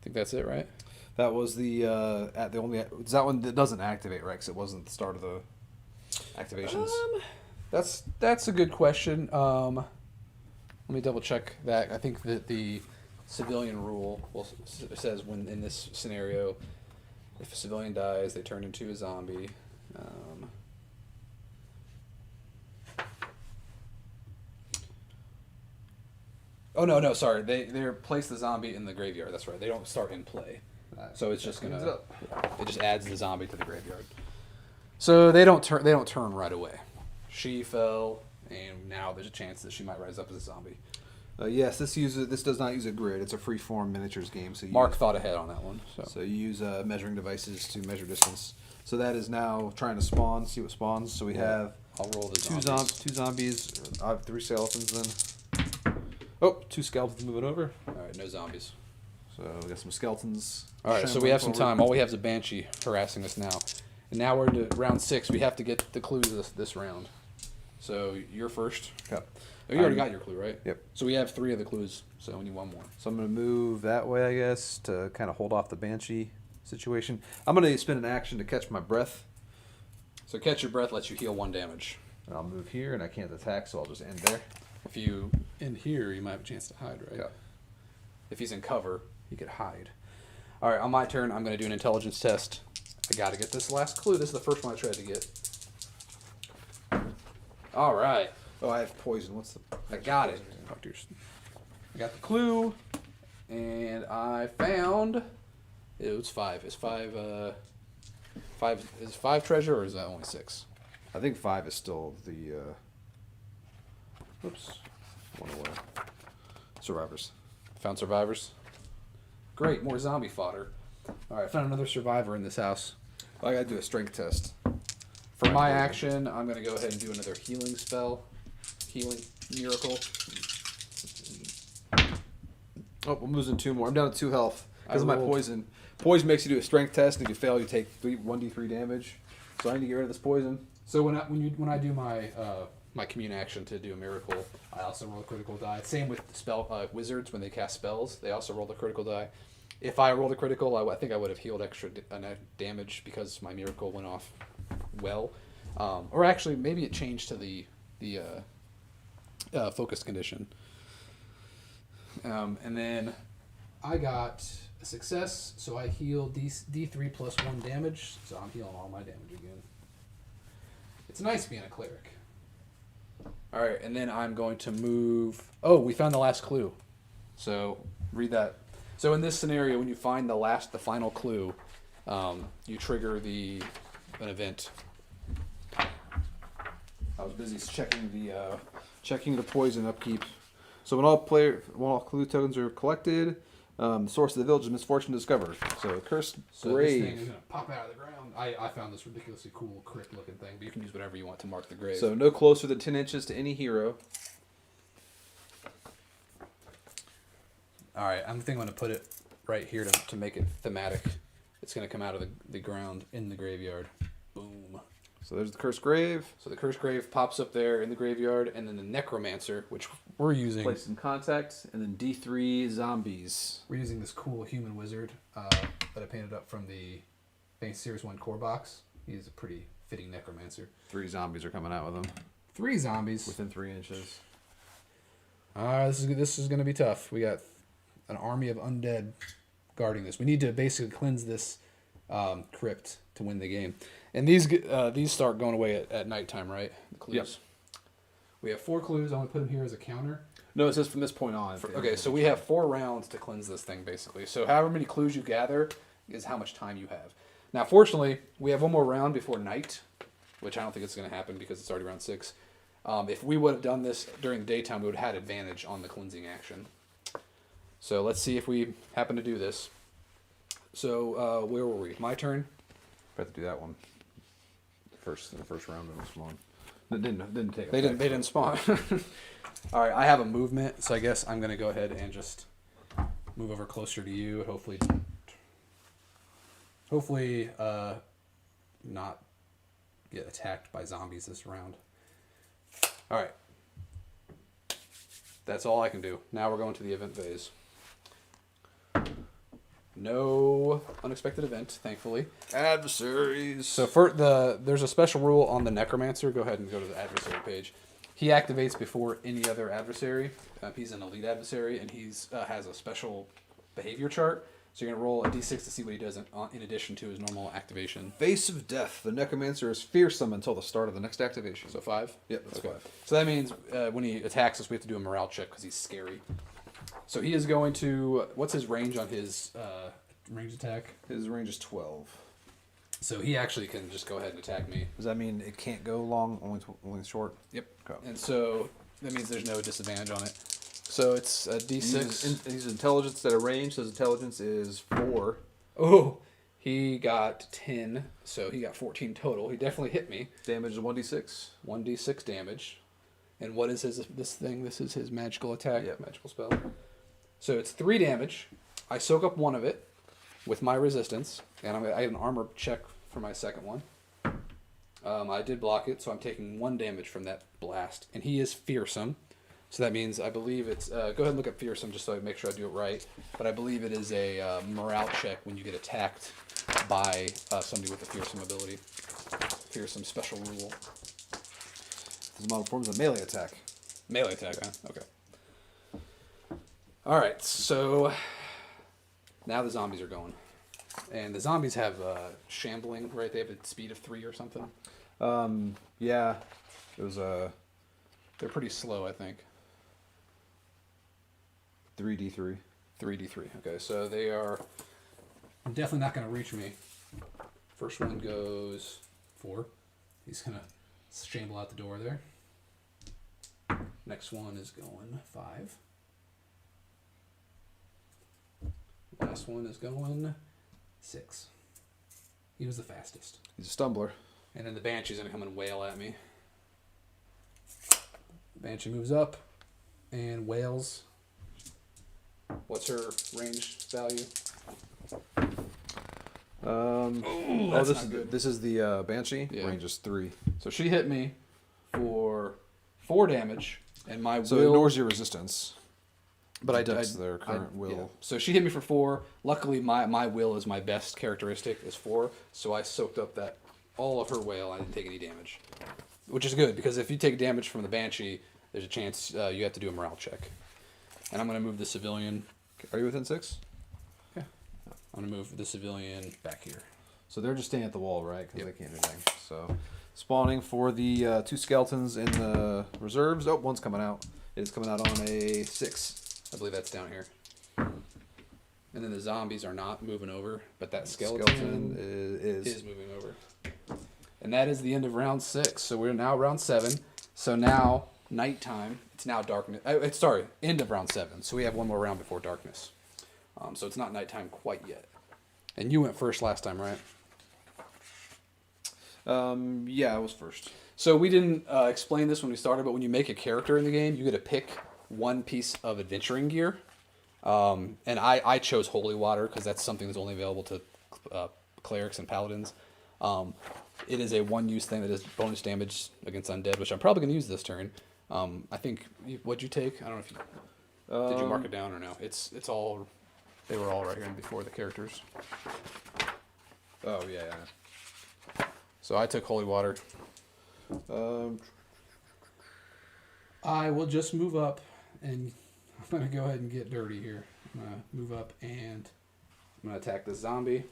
S1: think that's it, right?
S2: That was the only... Is that one that doesn't activate, right? Because it wasn't the start of the activations.
S1: That's a good question. Let me double check that. I think that the civilian rule says when in this scenario, if a civilian dies, they turn into a zombie. Oh no, sorry. They place the zombie in the graveyard. That's right. They don't start in play. So it's just it just adds the zombie to the graveyard. So they don't turn right away. She fell, and now there's a chance that she might rise up as a zombie.
S2: Yes, this does not use a grid. It's a free-form miniatures game. So
S1: Mark thought ahead on that one.
S2: So you use measuring devices to measure distance. So that is now trying to spawn. See what spawns. So we have.
S1: I'll roll the
S2: two zombies. I have 3 skeletons then.
S3: Oh, 2 skeletons moving over.
S1: All right, no zombies.
S2: So we got some skeletons.
S1: All right, so we have some time. All we have is a banshee harassing us now, and now we're into round 6. We have to get the clues this round. So you're first.
S2: Okay.
S1: Oh, you already got your clue, right?
S2: Yep.
S1: So we have 3 of the clues. So we need 1 more.
S2: So I'm going to move that way, I guess, to kind of hold off the banshee situation. I'm going to spend an action to catch my breath.
S1: So catch your breath lets you heal 1 damage.
S2: And I'll move here, and I can't attack, so I'll just end there.
S1: If you end here, you might have a chance to hide, right?
S2: Yeah.
S1: If he's in cover, he could hide. All right, on my turn, I'm going to do an intelligence test. I got to get this last clue. This is the first one I tried to get. All right.
S2: Oh, I have poison. What's the...
S1: I got it. I got the clue, and I found... It was 5. Is 5 treasure, or is that only 6?
S2: I think 5 is still the... Oops. One away. Survivors.
S1: Found survivors. Great, more zombie fodder. All right, found another survivor in this house.
S2: Well, I gotta do a strength test.
S1: For my action, I'm going to go ahead and do another healing spell. Healing miracle.
S2: Oh, I'm losing 2 more. I'm down to 2 health because of my
S1: rolled.
S2: poison. Poison makes you do a strength test, and if you fail, you take 1d3 damage. So I need to get rid of this poison.
S1: So when I do my my commune action to do a miracle, I also roll a critical die. Same with spell wizards when they cast spells, they also roll the critical die. If I rolled a critical, I think I would have healed extra damage because my miracle went off well. Or actually, maybe it changed to the focused condition. And then I got a success, so I heal D3 plus 1 damage, so I'm healing all my damage again. It's nice being a cleric. All right, and then I'm going to move... Oh, we found the last clue. So, read that. So in this scenario, when you find the final clue, you trigger an event.
S2: I was busy checking the poison upkeep. So when all clue tokens are collected, the source of the village is misfortune discovered. So cursed grave.
S1: This thing is gonna pop out of the ground. I found this ridiculously cool crypt looking thing, but you can use whatever you want to mark the grave.
S2: So no closer than 10 inches to any hero.
S1: All right, I think I'm gonna put it right here to make it thematic. It's gonna come out of the ground in the graveyard. Boom.
S2: So there's the Cursed Grave.
S1: So the Cursed Grave pops up there in the graveyard, and then the Necromancer, which we're using.
S2: Place in contact, and then D3 zombies.
S1: We're using this cool human wizard that I painted up from the Fantasy Series 1 core box. He's a pretty fitting Necromancer.
S2: 3 zombies are coming out with them.
S1: 3 zombies.
S2: Within 3 inches.
S1: This is going to be tough. We got an army of undead guarding this. We need to basically cleanse this crypt to win the game. And these start going away at nighttime, right? The clues.
S2: Yep.
S1: We have 4 clues. I'm going to put them here as a counter.
S2: No, it says from this point on.
S1: Okay, so we have 4 rounds to cleanse this thing, basically. So however many clues you gather is how much time you have. Now, fortunately, we have one more round before night, which I don't think it's going to happen because it's already round 6. If we would have done this during the daytime, we would have had advantage on the cleansing action. So let's see if we happen to do this. So where were we? My turn?
S2: I have to do that one. In the first round of this one. It didn't take
S1: They didn't spawn. All right, I have a movement, so I guess I'm going to go ahead and just move over closer to you. Hopefully not get attacked by zombies this round. All right. That's all I can do. Now we're going to the event phase. No unexpected event, thankfully.
S2: Adversaries.
S1: So there's a special rule on the Necromancer. Go ahead and go to the adversary page. He activates before any other adversary. He's an elite adversary, and he's has a special behavior chart. So you're going to roll a d6 to see what he does in addition to his normal activation.
S2: Face of Death. The Necromancer is fearsome until the start of the next activation.
S1: So 5?
S2: Yep, that's 5.
S1: So that means when he attacks us, we have to do a morale check because he's scary. So he is going to... What's his range on his range attack?
S2: His range is 12.
S1: So he actually can just go ahead and attack me.
S2: Does that mean it can't go long, only short?
S1: Yep.
S2: Okay.
S1: And so that means there's no disadvantage on it. So it's a d6.
S2: He's intelligence at a range. So his intelligence is 4.
S1: Oh, he got 10, so he got 14 total. He definitely hit me.
S2: Damage is 1d6.
S1: 1d6 damage. And what is this thing? This is his magical attack,
S2: Yep.
S1: magical spell. So it's 3 damage. I soak up 1 of it with my resistance, and I have an armor check for my second one. I did block it, so I'm taking 1 damage from that blast. And he is fearsome. So that means I believe it's... go ahead and look up fearsome just so I make sure I do it right. But I believe it is a morale check when you get attacked by somebody with a fearsome ability. Fearsome special rule.
S2: His model form is a melee attack.
S1: Melee attack, huh? Okay. Alright, so... Now the zombies are going. And the zombies have shambling, right? They have a speed of 3 or something.
S2: Yeah. It was
S1: They're pretty slow, I think.
S2: 3d3.
S1: 3d3. Okay, so they are definitely not going to reach me. First one goes 4. He's going to shamble out the door there. Next one is going 5. Last one is going 6. He was the fastest.
S2: He's a stumbler.
S1: And then the Banshee's going to come and wail at me. Banshee moves up and wails. What's her range value?
S2: This is the Banshee.
S1: Yeah.
S2: Range is 3.
S1: So she hit me for 4 damage, and my
S2: So
S1: will...
S2: it ignores your resistance.
S1: But
S2: That's their current will.
S1: Yeah. So she hit me for 4. Luckily, my will is my best characteristic, is 4. So I soaked up all of her wail. I didn't take any damage, which is good because if you take damage from the Banshee, there's a chance you have to do a morale check. And I'm going to move the civilian.
S2: Are you within 6?
S1: Yeah. I'm going to move the civilian back here.
S2: So they're just standing at the wall, right? Because
S1: Yep.
S2: they can't do anything. So spawning for the 2 skeletons in the reserves. Oh, one's coming out. It's coming out on a 6.
S1: I believe that's down here. And then the zombies are not moving over, but that skeleton is moving over. And that is the end of round 6. So we're now round 7. So now nighttime. It's now darkness. End of round 7. So we have one more round before darkness. So it's not nighttime quite yet. And you went first last time, right?
S2: Yeah, I was first.
S1: So we didn't explain this when we started, but when you make a character in the game, you get to pick one piece of adventuring gear. And I chose Holy Water because that's something that's only available to clerics and paladins. It is a one-use thing that is bonus damage against undead, which I'm probably going to use this turn. I think, what'd you take? I don't know if you... did you mark it down or no? It's all... They were all right here before the characters.
S2: Oh, yeah.
S1: So I took Holy Water. I will just move up, and I'm going to go ahead and get dirty here. I'm going to move up, and I'm going to attack the zombie.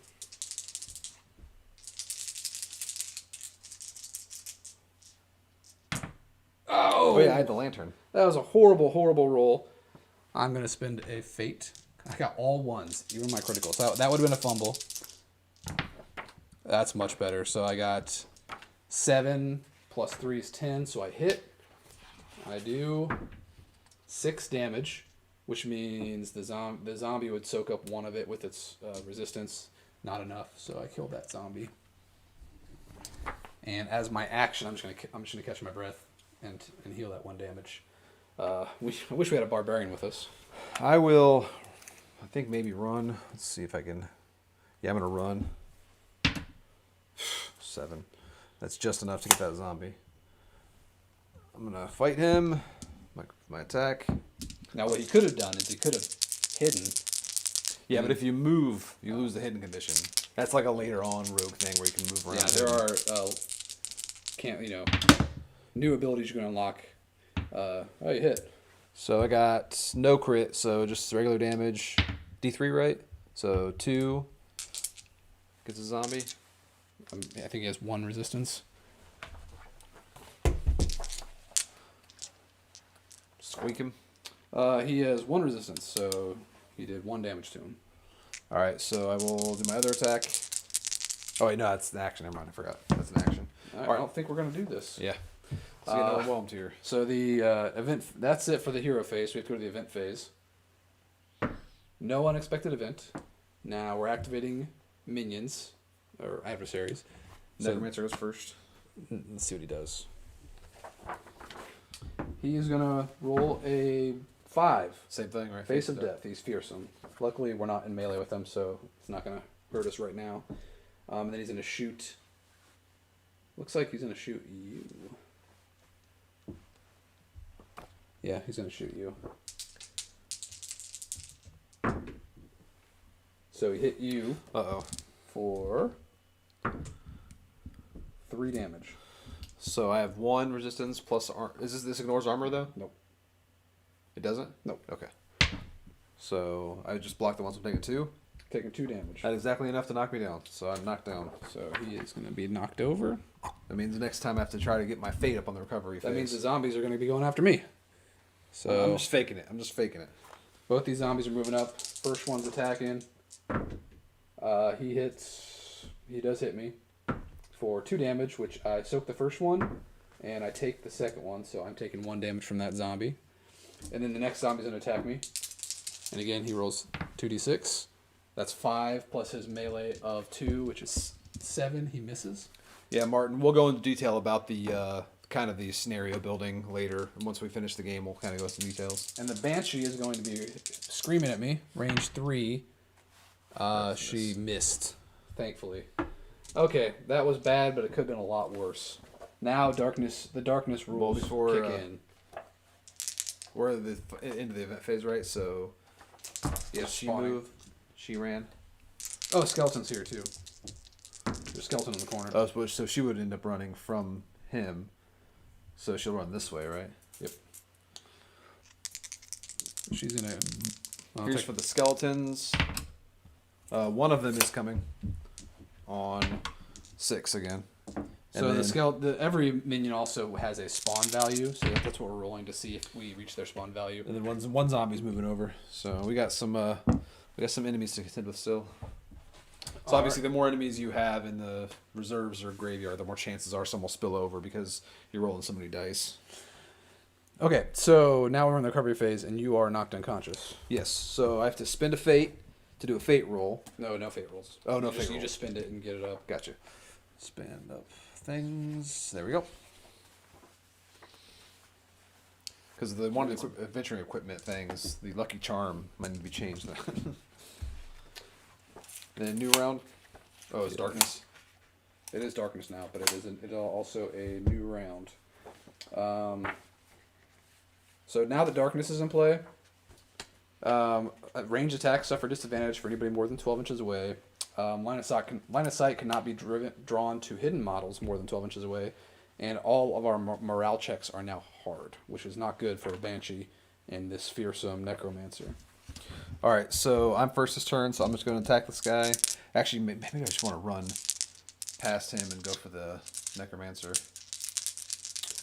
S2: Oh, yeah, I had the lantern.
S1: That was a horrible, horrible roll. I'm going to spend a fate. I got all ones, even my criticals. That would have been a fumble. That's much better. So I got 7 plus 3 is 10, so I hit. I do 6 damage, which means the zombie would soak up 1 of it with its resistance. Not enough, so I killed that zombie. And as my action, I'm just gonna catch my breath and heal that 1 damage. I wish we had a barbarian with us.
S2: I will, I think maybe run. Let's see if I can. Yeah, I'm gonna run. 7. That's just enough to get that zombie. I'm gonna fight him. My attack.
S1: Now what he could have done is he could have hidden.
S2: Yeah, but if you move, you lose the hidden condition. That's like a later on rogue thing where you can move around.
S1: Yeah, there are new abilities you can unlock. Oh, you hit.
S2: So I got no crit, so just regular damage. D3, right? So 2 gets a zombie.
S1: I think he has 1 resistance.
S2: Squeak him.
S1: He has 1 resistance, so he did 1 damage to him.
S2: All right, so I will do my other attack. Oh wait, no, that's an action. Never mind, I forgot. That's an action.
S1: All right, I don't think we're gonna do this.
S2: Yeah. Let's get overwhelmed here.
S1: So the event. That's it for the hero phase. We have to go to the event phase. No unexpected event. Now we're activating minions or adversaries.
S2: Necromancer goes first.
S3: Let's see what he does.
S1: He is gonna roll a 5.
S2: Same thing, right?
S1: Face of Death. He's fearsome. Luckily, we're not in melee with him, so it's not gonna hurt us right now. And then he's gonna shoot. Looks like he's gonna shoot you. Yeah, he's gonna shoot you. So he hit you. For 3 damage.
S2: So I have 1 resistance plus. This ignores armor though?
S1: Nope.
S2: It doesn't?
S1: Nope.
S2: Okay. So I just block the ones I'm taking 2.
S1: Taking 2 damage.
S2: That's exactly enough to knock me down. So I'm knocked down.
S1: So he is going to be knocked over.
S2: That means the next time I have to try to get my fate up on the recovery phase.
S1: That means the zombies are going to be going after me. So
S2: I'm just faking it.
S1: Both these zombies are moving up. First one's attacking. He hits. He does hit me for 2 damage, which I soak the first one, and I take the second one. So I'm taking 1 damage from that zombie. And then the next zombie's going to attack me. And again, he rolls 2d6. That's 5 plus his melee of 2, which is 7. He misses.
S2: Yeah, Martin, we'll go into detail about the kind of the scenario building later. And once we finish the game, we'll kind of go into details.
S1: And the Banshee is going to be screaming at me. Range 3. She missed, thankfully. Okay, that was bad, but it could have been a lot worse. Now the darkness rules kick in.
S2: We're into the event phase, right? So, yeah, she moved. She ran.
S1: Oh, skeleton's here too. There's a skeleton in the corner.
S2: Oh, so she would end up running from him. So she'll run this way, right?
S1: Yep. She's gonna.
S2: Here's for the skeletons. One of them is coming on 6 again.
S1: So the every minion also has a spawn value, so that's what we're rolling to see if we reach their spawn value.
S2: And then one zombie's moving over. So we got some enemies to contend with still. So obviously, the more enemies you have in the reserves or graveyard, the more chances are some will spill over because you're rolling so many dice.
S1: Okay, so now we're in the recovery phase, and you are knocked unconscious.
S2: Yes. So I have to spend a fate to do a fate roll.
S1: No fate rolls.
S2: Oh, no fate roll.
S1: You just spend it and get it up.
S2: Gotcha. Spend up things. There we go. Because the one adventuring equipment things, the lucky charm might need to be changed. Then new round.
S1: Oh, it's darkness. It is darkness now, but it isn't. It's also a new round. So now that darkness is in play, range attacks suffer disadvantage for anybody more than 12 inches away. Line of sight cannot be drawn to hidden models more than 12 inches away, and all of our morale checks are now hard, which is not good for a banshee and this fearsome necromancer.
S2: All right, so I'm first this turn, so I'm just going to attack this guy. Actually, maybe I just want to run past him and go for the necromancer.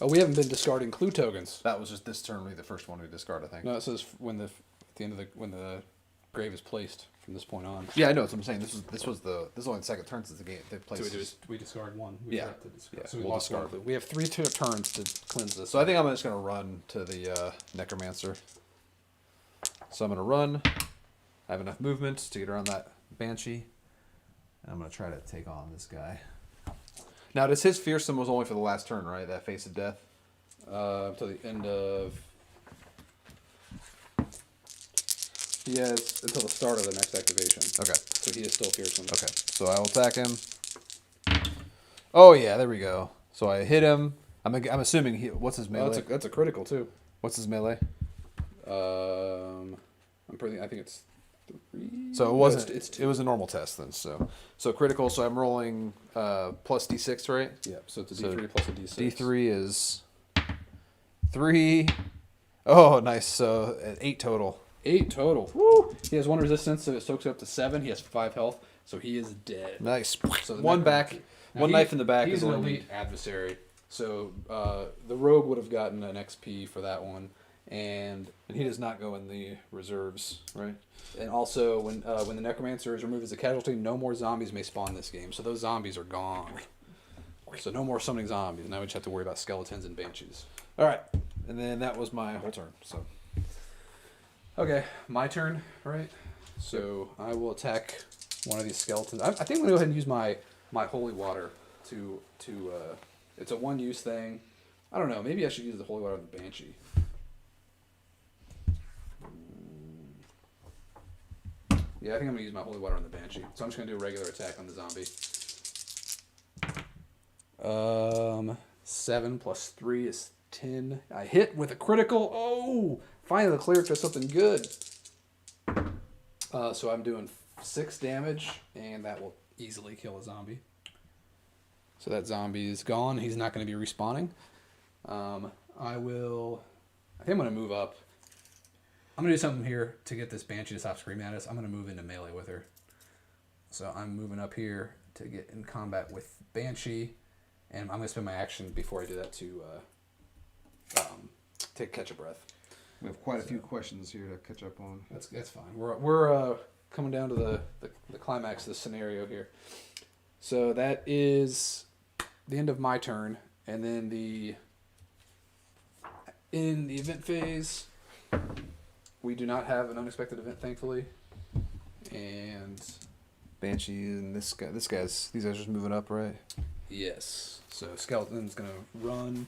S1: Oh, we haven't been discarding clue tokens.
S2: That was just this turn. Will be the first one we discard, I think.
S1: No, it says when the grave is placed from this point on.
S2: Yeah, I know. That's what I'm saying. This was only the second turn since the game.
S1: So we discard one.
S2: Yeah.
S1: So we lost one. We have 3 turns to cleanse this.
S2: So I think I'm just going to run to the necromancer. So I'm going to run. I have enough movement to get around that banshee. And I'm going to try to take on this guy. Now, does his fearsome was only for the last turn, right? That face of death?
S1: Until the end of... He has until the start of the next activation.
S2: Okay.
S1: So he is still fearsome.
S2: Okay. So I will attack him. Oh, yeah. There we go. So I hit him. I'm assuming what's his melee?
S1: That's a critical, too.
S2: What's his melee?
S1: I think it's 3.
S2: So it wasn't.
S1: No, it's 2.
S2: It was a normal test then. So critical. So I'm rolling plus d6, right?
S1: Yeah. So it's a d3 plus a d6.
S2: D3 is 3. Oh, nice. So 8 total.
S1: 8 total. Woo! He has 1 resistance, so it soaks up to 7. He has 5 health, so he is dead.
S2: Nice.
S1: So
S2: one back. One knife in the back.
S1: He's
S2: is
S1: an
S2: all I
S1: elite
S2: need.
S1: adversary. So the rogue would have gotten an XP for that one, and
S2: he does not go in the reserves, right?
S1: And also, when the necromancer is removed as a casualty, no more zombies may spawn this game. So those zombies are gone. So no more summoning zombies. Now we just have to worry about skeletons and banshees.
S2: All right, and then that was my whole turn. So.
S1: Okay, my turn, right? So I will attack one of these skeletons. I think I'm gonna go ahead and use my holy water to it's a one-use thing. I don't know. Maybe I should use the holy water on the banshee. Yeah, I think I'm gonna use my holy water on the banshee. So I'm just gonna do a regular attack on the zombie. 7 plus 3 is 10. I hit with a critical. Oh, finally the cleric does something good. So I'm doing 6 damage, and that will easily kill a zombie. So that zombie is gone. He's not going to be respawning. I think I'm going to move up. I'm going to do something here to get this banshee to stop screaming at us. I'm going to move into melee with her. So I'm moving up here to get in combat with banshee, and I'm going to spend my action before I do that to catch a breath.
S2: We have quite a few questions here to catch up on.
S1: That's fine. We're coming down to the climax of the scenario here. So that is the end of my turn, and then in the event phase, we do not have an unexpected event, thankfully. And
S2: Banshee and these guys are just moving up, right?
S1: yes. So skeleton's gonna run.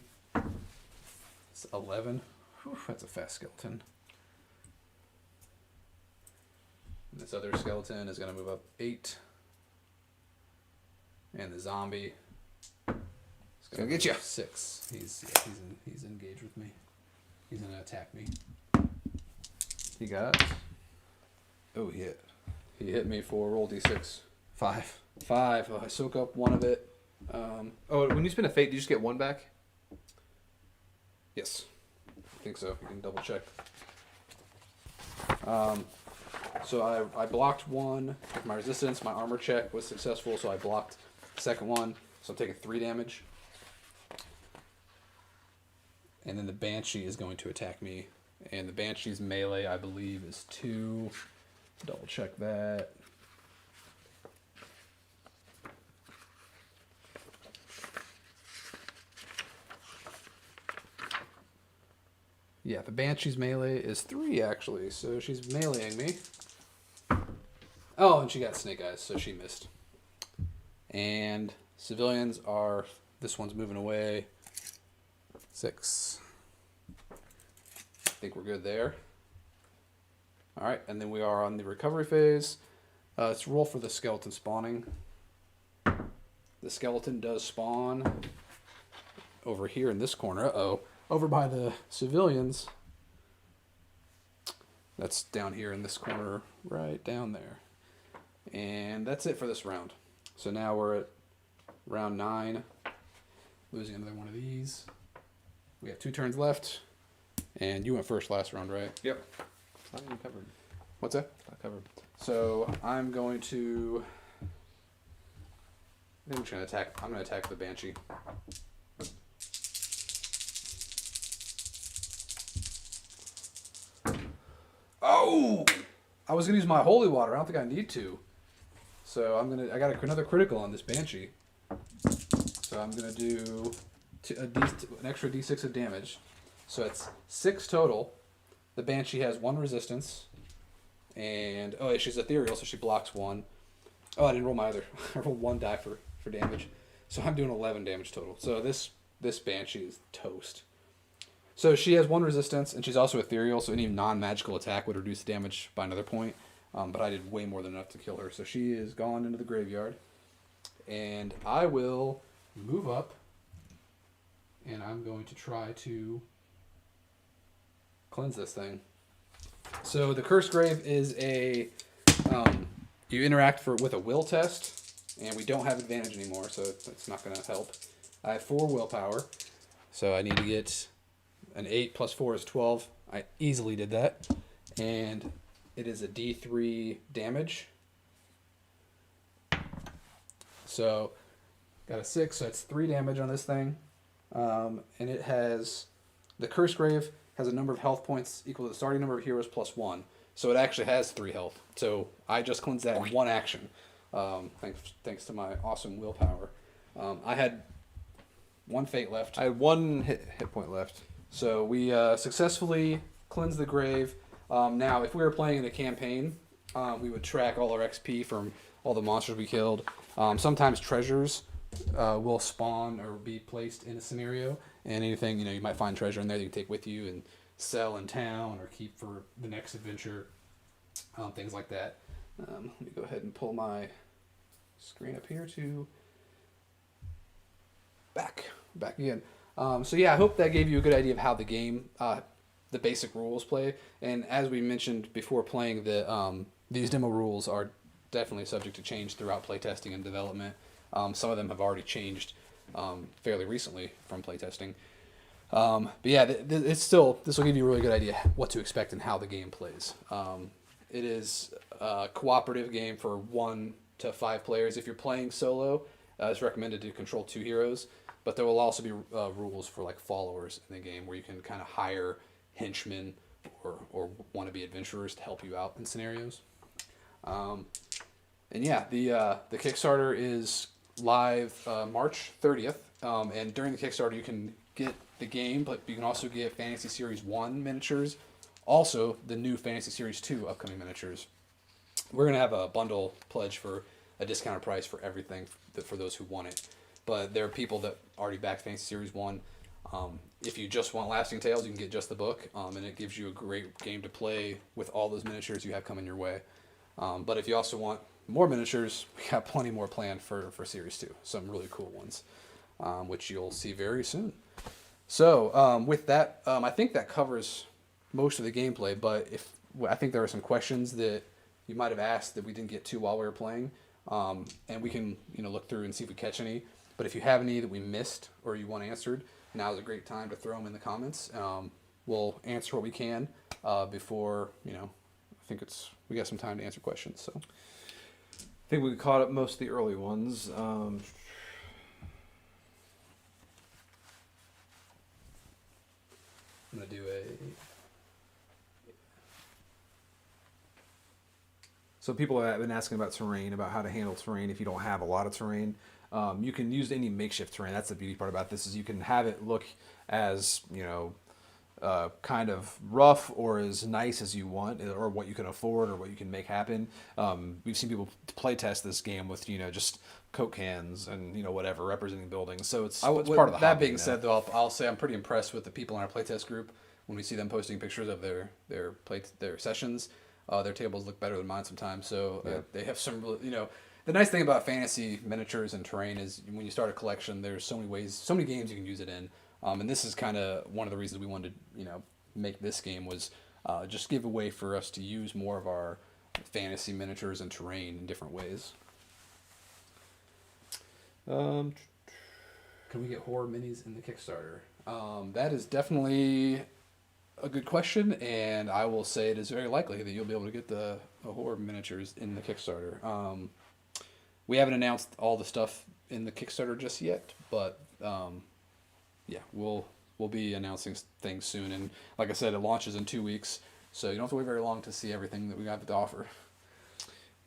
S1: It's 11. Whew, that's a fast skeleton. And this other skeleton is going to move up 8. And the zombie is
S2: gonna get you.
S1: 6. He's engaged with me. He's going to attack me.
S2: He got. Oh, he hit.
S1: He hit me for roll d6.
S2: 5.
S1: 5. Oh, I soak up 1 of it.
S2: When you spend a fate, do you just get 1 back?
S1: Yes. I think so. You can double check. So I blocked 1 with my resistance. My armor check was successful, so I blocked the second one. So I'm taking 3 damage. And then the Banshee is going to attack me. And the Banshee's melee, I believe, is 2. Double check that. Yeah, the Banshee's melee is 3, actually. So she's meleeing me. Oh, and she got snake eyes, so she missed. And civilians are... This one's moving away. 6. I think we're good there. All right, and then we are on the recovery phase. Let's roll for the skeleton spawning. the skeleton does spawn over here in this corner. Over by the civilians. That's down here in this corner, right down there. And that's it for this round. So now we're at round 9. Losing another one of these. We have 2 turns left. And you went first last round, right?
S2: Yep. It's not even covered.
S1: What's that?
S2: It's not covered.
S1: So I'm going to... I'm going to attack the Banshee. Oh! I was going to use my holy water. I don't think I need to. So I got another critical on this Banshee. So I'm going to do an extra d6 of damage. So it's 6 total. The Banshee has 1 resistance. And, she's ethereal, so she blocks 1. Oh, I didn't roll my other. I rolled 1 die for damage. So I'm doing 11 damage total. So this Banshee is toast. So she has 1 resistance, and she's also ethereal, so any non-magical attack would reduce damage by another point. But I did way more than enough to kill her. So she is gone into the graveyard. And I will move up, and I'm going to try to cleanse this thing. So the Cursed Grave is you interact with a will test, and we don't have advantage anymore, so it's not going to help. I have 4 willpower, so I need to get an 8 plus 4 is 12. I easily did that, and it is a D3 damage. So got a 6, so that's 3 damage on this thing, and it has the Cursed Grave has a number of health points equal to the starting number of heroes plus 1. So it actually has 3 health. So I just cleansed that in 1 action. Thanks to my awesome willpower. I had 1 fate left.
S2: I had 1 hit point left.
S1: So we successfully cleansed the grave. Now, if we were playing in a campaign, we would track all our XP from all the monsters we killed. Sometimes treasures will spawn or be placed in a scenario. And anything, you might find treasure in there that you can take with you and sell in town or keep for the next adventure, things like that. Let me go ahead and pull my screen up here to back again. So yeah, I hope that gave you a good idea of how the game, the basic rules play. And as we mentioned before playing, these demo rules are definitely subject to change throughout playtesting and development. Some of them have already changed fairly recently from playtesting. But yeah, this will give you a really good idea what to expect and how the game plays. It is a cooperative game for 1 to 5 players. If you're playing solo, it's recommended to control 2 heroes, but there will also be rules for like followers in the game where you can kind of hire henchmen or wannabe adventurers to help you out in scenarios. And yeah, the Kickstarter is live March 30th, and during the Kickstarter you can get the game, but you can also get Fantasy Series 1 miniatures, also the new Fantasy Series 2 upcoming miniatures. We're going to have a bundle pledge for a discounted price for everything for those who want it, but there are people that already backed Fantasy Series 1. If you just want Lasting Tales, you can get just the book, and it gives you a great game to play with all those miniatures you have coming your way. But if you also want more miniatures, we got plenty more planned for Series 2. Some really cool ones, which you'll see very soon. So with that, I think that covers most of the gameplay, but I think there are some questions that you might have asked that we didn't get to while we were playing, and we can look through and see if we catch any. But if you have any that we missed or you want answered, now is a great time to throw them in the comments. We'll answer what we can before, I think we got some time to answer questions. So
S2: I think we caught up most of the early ones.
S1: I'm going to do
S2: So people have been asking about terrain, about how to handle terrain if you don't have a lot of terrain. You can use any makeshift terrain. That's the beauty part about this, is you can have it look as, kind of rough or as nice as you want, or what you can afford or what you can make happen. We've seen people play test this game with, just Coke cans and, whatever, representing buildings. So it's part of the hobby.
S1: That being said, though, I'll say I'm pretty impressed with the people in our playtest group. When we see them posting pictures of their sessions, their tables look better than mine sometimes. So they have some, The nice thing about fantasy miniatures and terrain is when you start a collection, there's so many ways, so many games you can use it in. And this is kind of one of the reasons we wanted to, make this game was just give a way for us to use more of our fantasy miniatures and terrain in different ways. Can we get horror minis in the Kickstarter? That is definitely a good question, and I will say it is very likely that you'll be able to get the horror miniatures in the Kickstarter. We haven't announced all the stuff in the Kickstarter just yet, but yeah, we'll be announcing things soon. And like I said, it launches in 2 weeks, so you don't have to wait very long to see everything that we got to offer.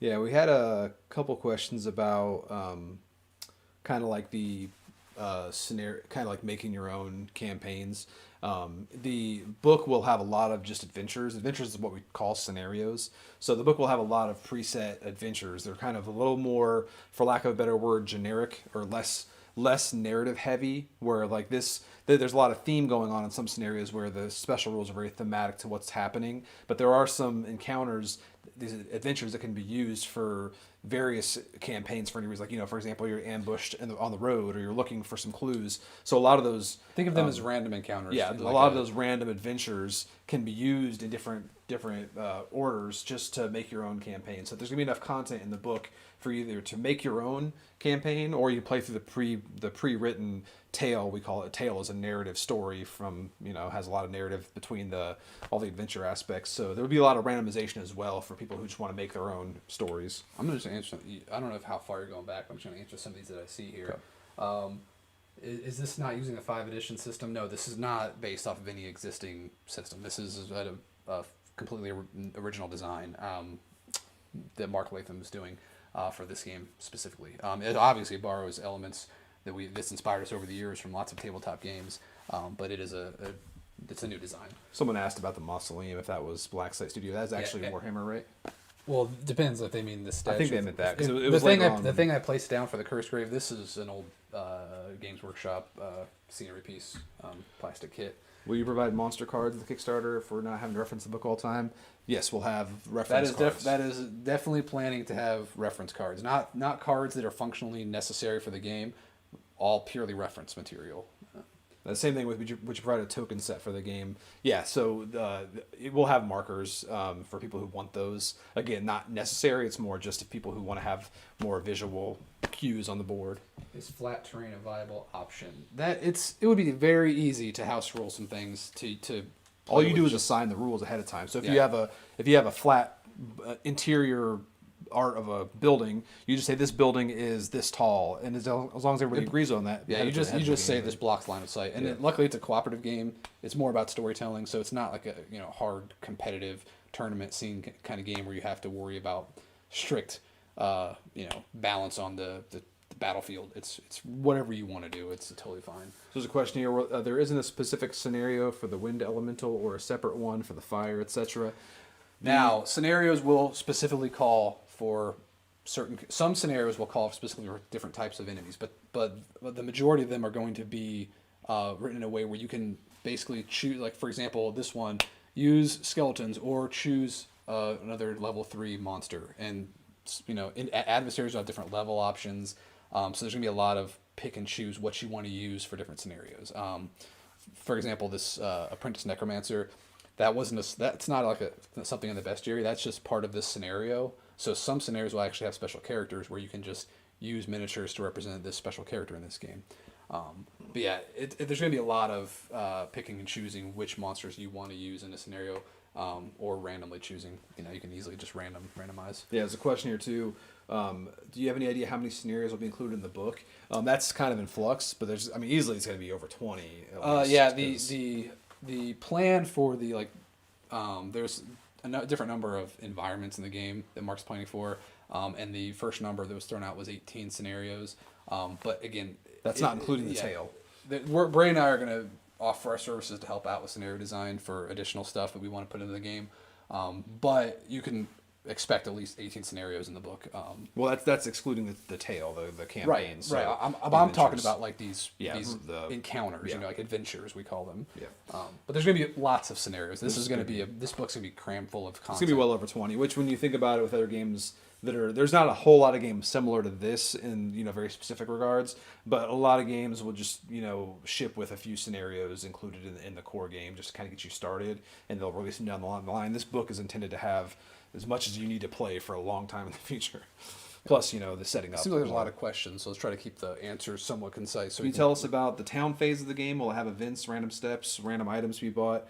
S2: Yeah, we had a couple questions about kind of like the scenario, kind of like making your own campaigns. The book will have a lot of just adventures. Adventures is what we call scenarios. So the book will have a lot of preset adventures. They're kind of a little more, for lack of a better word, generic or less narrative heavy, where like there's a lot of theme going on in some scenarios where the special rules are very thematic to what's happening, but there are some encounters, these adventures that can be used for various campaigns for any reason. Like, for example, you're ambushed on the road, or you're looking for some clues. So a lot of those,
S1: think of them as random encounters.
S2: Yeah,
S1: like
S2: a lot of those random adventures can be used in different orders just to make your own campaign. So there's gonna be enough content in the book for you either to make your own campaign, or you play through the pre-written tale. We call it. A tale is a narrative story from, has a lot of narrative between all the adventure aspects. So there would be a lot of randomization as well for people who just want to make their own stories.
S1: I'm going to just answer. I don't know how far you're going back, but I'm just going to answer some of these that I see here. Okay. Is this not using a 5th edition system? No, this is not based off of any existing system. This is a completely original design that Mark Latham is doing for this game specifically. It obviously borrows elements that's inspired us over the years from lots of tabletop games, but it is it's a new design.
S2: Someone asked about the mausoleum, if that was Blacksite Studio. That's actually Warhammer, right?
S1: Well, it depends if they mean the statue.
S2: I think they meant that.
S1: The thing I placed down for the Curse Grave, this is an old Games Workshop scenery piece, plastic kit.
S2: Will you provide monster cards in the Kickstarter if we're not having to reference the book all the time? Yes, we'll have reference cards.
S1: That is definitely planning to have reference cards. Not cards that are functionally necessary for the game, all purely reference material.
S2: The same thing with would you provide a token set for the game? Yeah, so it will have markers for people who want those. Again, not necessary. It's more just people who want to have more visual cues on the board.
S1: Is flat terrain a viable option? It would be very easy to house rule some things to.
S2: All you do is assign the rules ahead of time. So if you have a flat interior art of a building, you just say this building is this tall, and as long as everybody agrees on that,
S1: you just say this blocks line of sight. And luckily, it's a cooperative game. It's more about storytelling, so it's not like a hard competitive tournament scene kind of game where you have to worry about strict balance on the battlefield. It's whatever you want to do. It's totally fine.
S2: So there's a question here. There isn't a specific scenario for the wind elemental or a separate one for the fire, etc.
S1: Now, scenarios will specifically call for some scenarios will call specifically for different types of enemies, but the majority of them are going to be written in a way where you can basically choose, like for example, this one, use skeletons or choose another level 3 monster, and adversaries will have different level options. So there's gonna be a lot of pick and choose what you want to use for different scenarios. For example, this apprentice necromancer. That's not like something in the bestiary. That's just part of this scenario. So some scenarios will actually have special characters where you can just use miniatures to represent this special character in this game. But yeah, there's going to be a lot of picking and choosing which monsters you want to use in a scenario, or randomly choosing. You can easily just randomize.
S2: Yeah, there's a question here too. Do you have any idea how many scenarios will be included in the book? That's kind of in flux, but easily it's going to be over 20.
S1: Yeah, the plan for the there's a different number of environments in the game that Mark's planning for, and the first number that was thrown out was 18 scenarios. But again,
S2: that's not including the tail.
S1: Bray and I are going to offer our services to help out with scenario design for additional stuff that we want to put into the game. But you can expect at least 18 scenarios in the book.
S2: Well, that's excluding the tail, the campaigns.
S1: Right. I'm talking about like these encounters,
S2: Yeah.
S1: Like adventures we call them.
S2: Yeah.
S1: But there's going to be lots of scenarios. This book's going to be crammed full of content.
S2: It's going to be well over 20. Which, when you think about it with other games there's not a whole lot of games similar to this in very specific regards, but a lot of games will just ship with a few scenarios included in the core game just to kind of get you started, and they'll release them down the line. This book is intended to have as much as you need to play for a long time in the future. Plus, the setting up.
S1: It seems like there's a lot of questions, so let's try to keep the answers somewhat concise. So
S2: can you tell us about the town phase of the game? Will it have events, random steps, random items to be bought?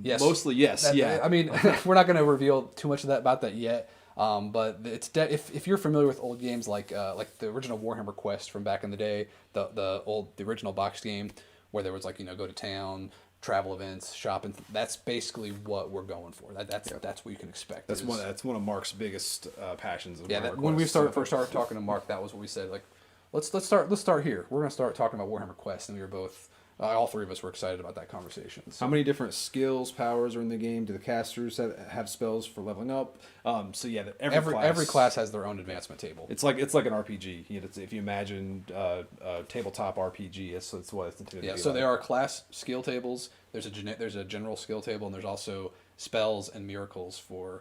S1: Yes.
S2: Mostly, yes.
S1: I mean, we're not going to reveal too much about that yet. But it's if you're familiar with old games like the original Warhammer Quest from back in the day, the original box game where there was go to town, travel events, shop, and that's basically what we're going for. That's what you can expect.
S2: That's one of Mark's biggest passions.
S1: When we first started talking to Mark, that was what we said. Like, let's start here. We're gonna start talking about Warhammer Quest, and we were both. All three of us were excited about that conversation. So.
S2: How many different skills, powers are in the game? Do the casters have spells for leveling up?
S1: Every class has their own advancement table.
S2: It's like an RPG. If you imagine a tabletop RPG, it's what it's intended to be.
S1: Yeah. So there are class skill tables. There's a general skill table, and there's also spells and miracles for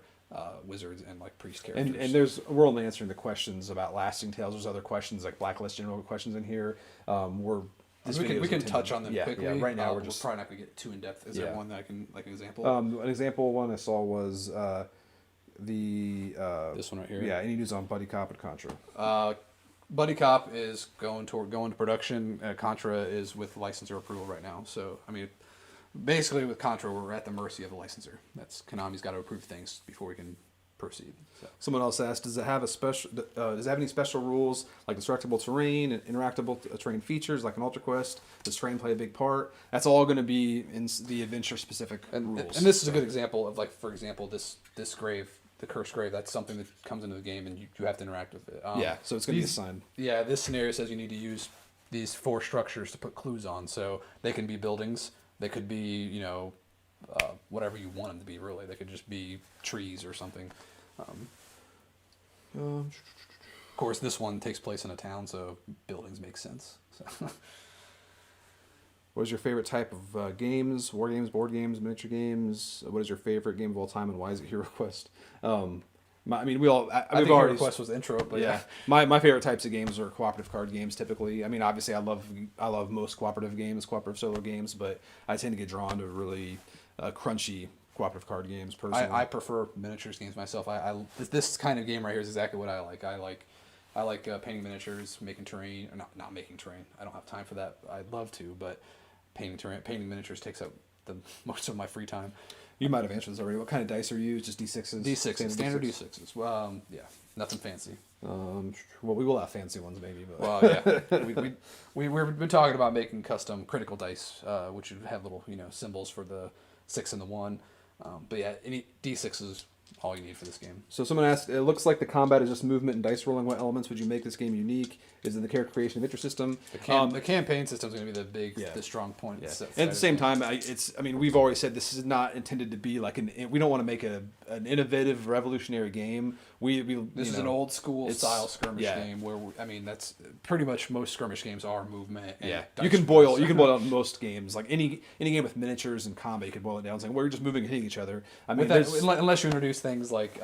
S1: wizards and priest characters.
S2: And we're only answering the questions about lasting tales. There's other questions like blacklist general questions in here.
S1: We can touch on them quickly.
S2: Yeah, right now we're
S1: probably not going to get too in depth. Is there one that I can an example?
S2: An example one I saw was
S1: this one right here.
S2: Yeah, any news on Buddy Cop and Contra?
S1: Buddy Cop is going to production. Contra is with licensor approval right now. So I mean, basically with Contra, we're at the mercy of the licensor. That's Konami's got to approve things before we can proceed. So.
S2: Someone else asked, does it have does it have any special rules like destructible terrain and interactable terrain features like an Ultra Quest? Does terrain play a big part? That's all going to be in the adventure specific rules.
S1: And this is a good example of for example, this grave, the cursed grave. That's something that comes into the game and you have to interact with it.
S2: So it's going to be assigned.
S1: Yeah, this scenario says you need to use these 4 structures to put clues on. So they can be buildings. They could be whatever you want them to be. Really, they could just be trees or something. Of course, this one takes place in a town, so buildings make sense. So.
S2: What is your favorite type of games? War games, board games, miniature games? What is your favorite game of all time, and why is it Hero Quest? I think Hero
S1: Quest was the intro, but yeah.
S2: My favorite types of games are cooperative card games. Typically, I mean, obviously, I love most cooperative solo games, but I tend to get drawn to really crunchy cooperative card games personally.
S1: I prefer miniatures games myself. This kind of game right here is exactly what I like. I like painting miniatures, making terrain, or not making terrain. I don't have time for that. I'd love to, but painting miniatures takes up the most of my free time.
S2: You might have answered this already. What kind of dice are you used? Just D6s?
S1: D6s, standard D6s. Well, yeah, nothing fancy.
S2: Well, we will have fancy ones maybe. But.
S1: Well, yeah, we've been talking about making custom critical dice, which would have little symbols for the 6 and the 1. But yeah, any D6 is all you need for this game.
S2: So someone asked, it looks like the combat is just movement and dice rolling. What elements would you make this game unique? Is it the character creation and interest system?
S1: The campaign system is going to be the strong point.
S2: Yeah. And at the same time, we've always said this is not intended to be like we don't want to make an innovative, revolutionary game. This is an old school style skirmish game where that's pretty much most skirmish games are movement. And you can boil down most games like any game with miniatures and combat. You can boil it down saying we're just moving and hitting each other.
S1: Unless you introduce things like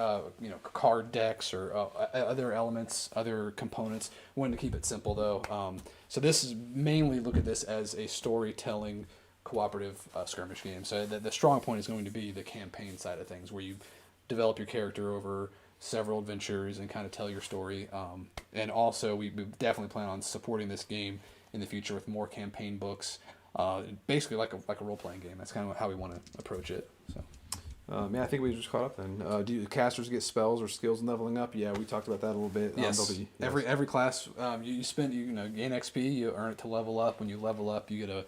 S1: card decks or other elements, other components. Wanted to keep it simple though. So this is mainly look at this as a storytelling cooperative skirmish game. So the strong point is going to be the campaign side of things, where you develop your character over several adventures and kind of tell your story. And also we definitely plan on supporting this game in the future with more campaign books. Basically like a role playing game. That's kind of how we want to approach it. So.
S2: I think we just caught up then. Do casters get spells or skills in leveling up? Yeah, we talked about that a little bit.
S1: Yes. Every class, you gain XP, you earn it to level up. When you level up, you get a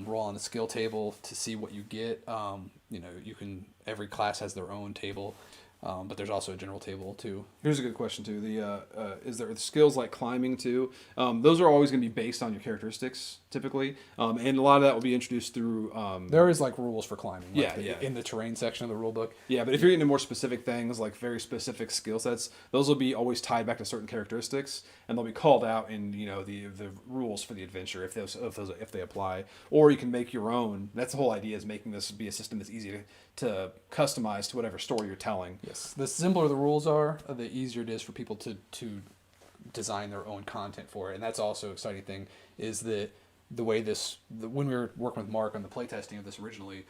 S1: roll on the skill table to see what you get. Every class has their own table. But there's also a general table too.
S2: Here's a good question too. Is there skills like climbing too? Those are always going to be based on your characteristics typically, and a lot of that will be introduced through.
S1: There is rules for climbing. In the terrain section of the rule book.
S2: Yeah, but if you're getting into more specific things like very specific skill sets, those will be always tied back to certain characteristics, and they'll be called out in the rules for the adventure if they apply. Or you can make your own. That's the whole idea, is making this be a system that's easy to customize to whatever story you're telling.
S1: Yes, the simpler the rules are, the easier it is for people to design their own content for it. And that's also an exciting thing is that the way when we were working with Mark on the playtesting of this originally,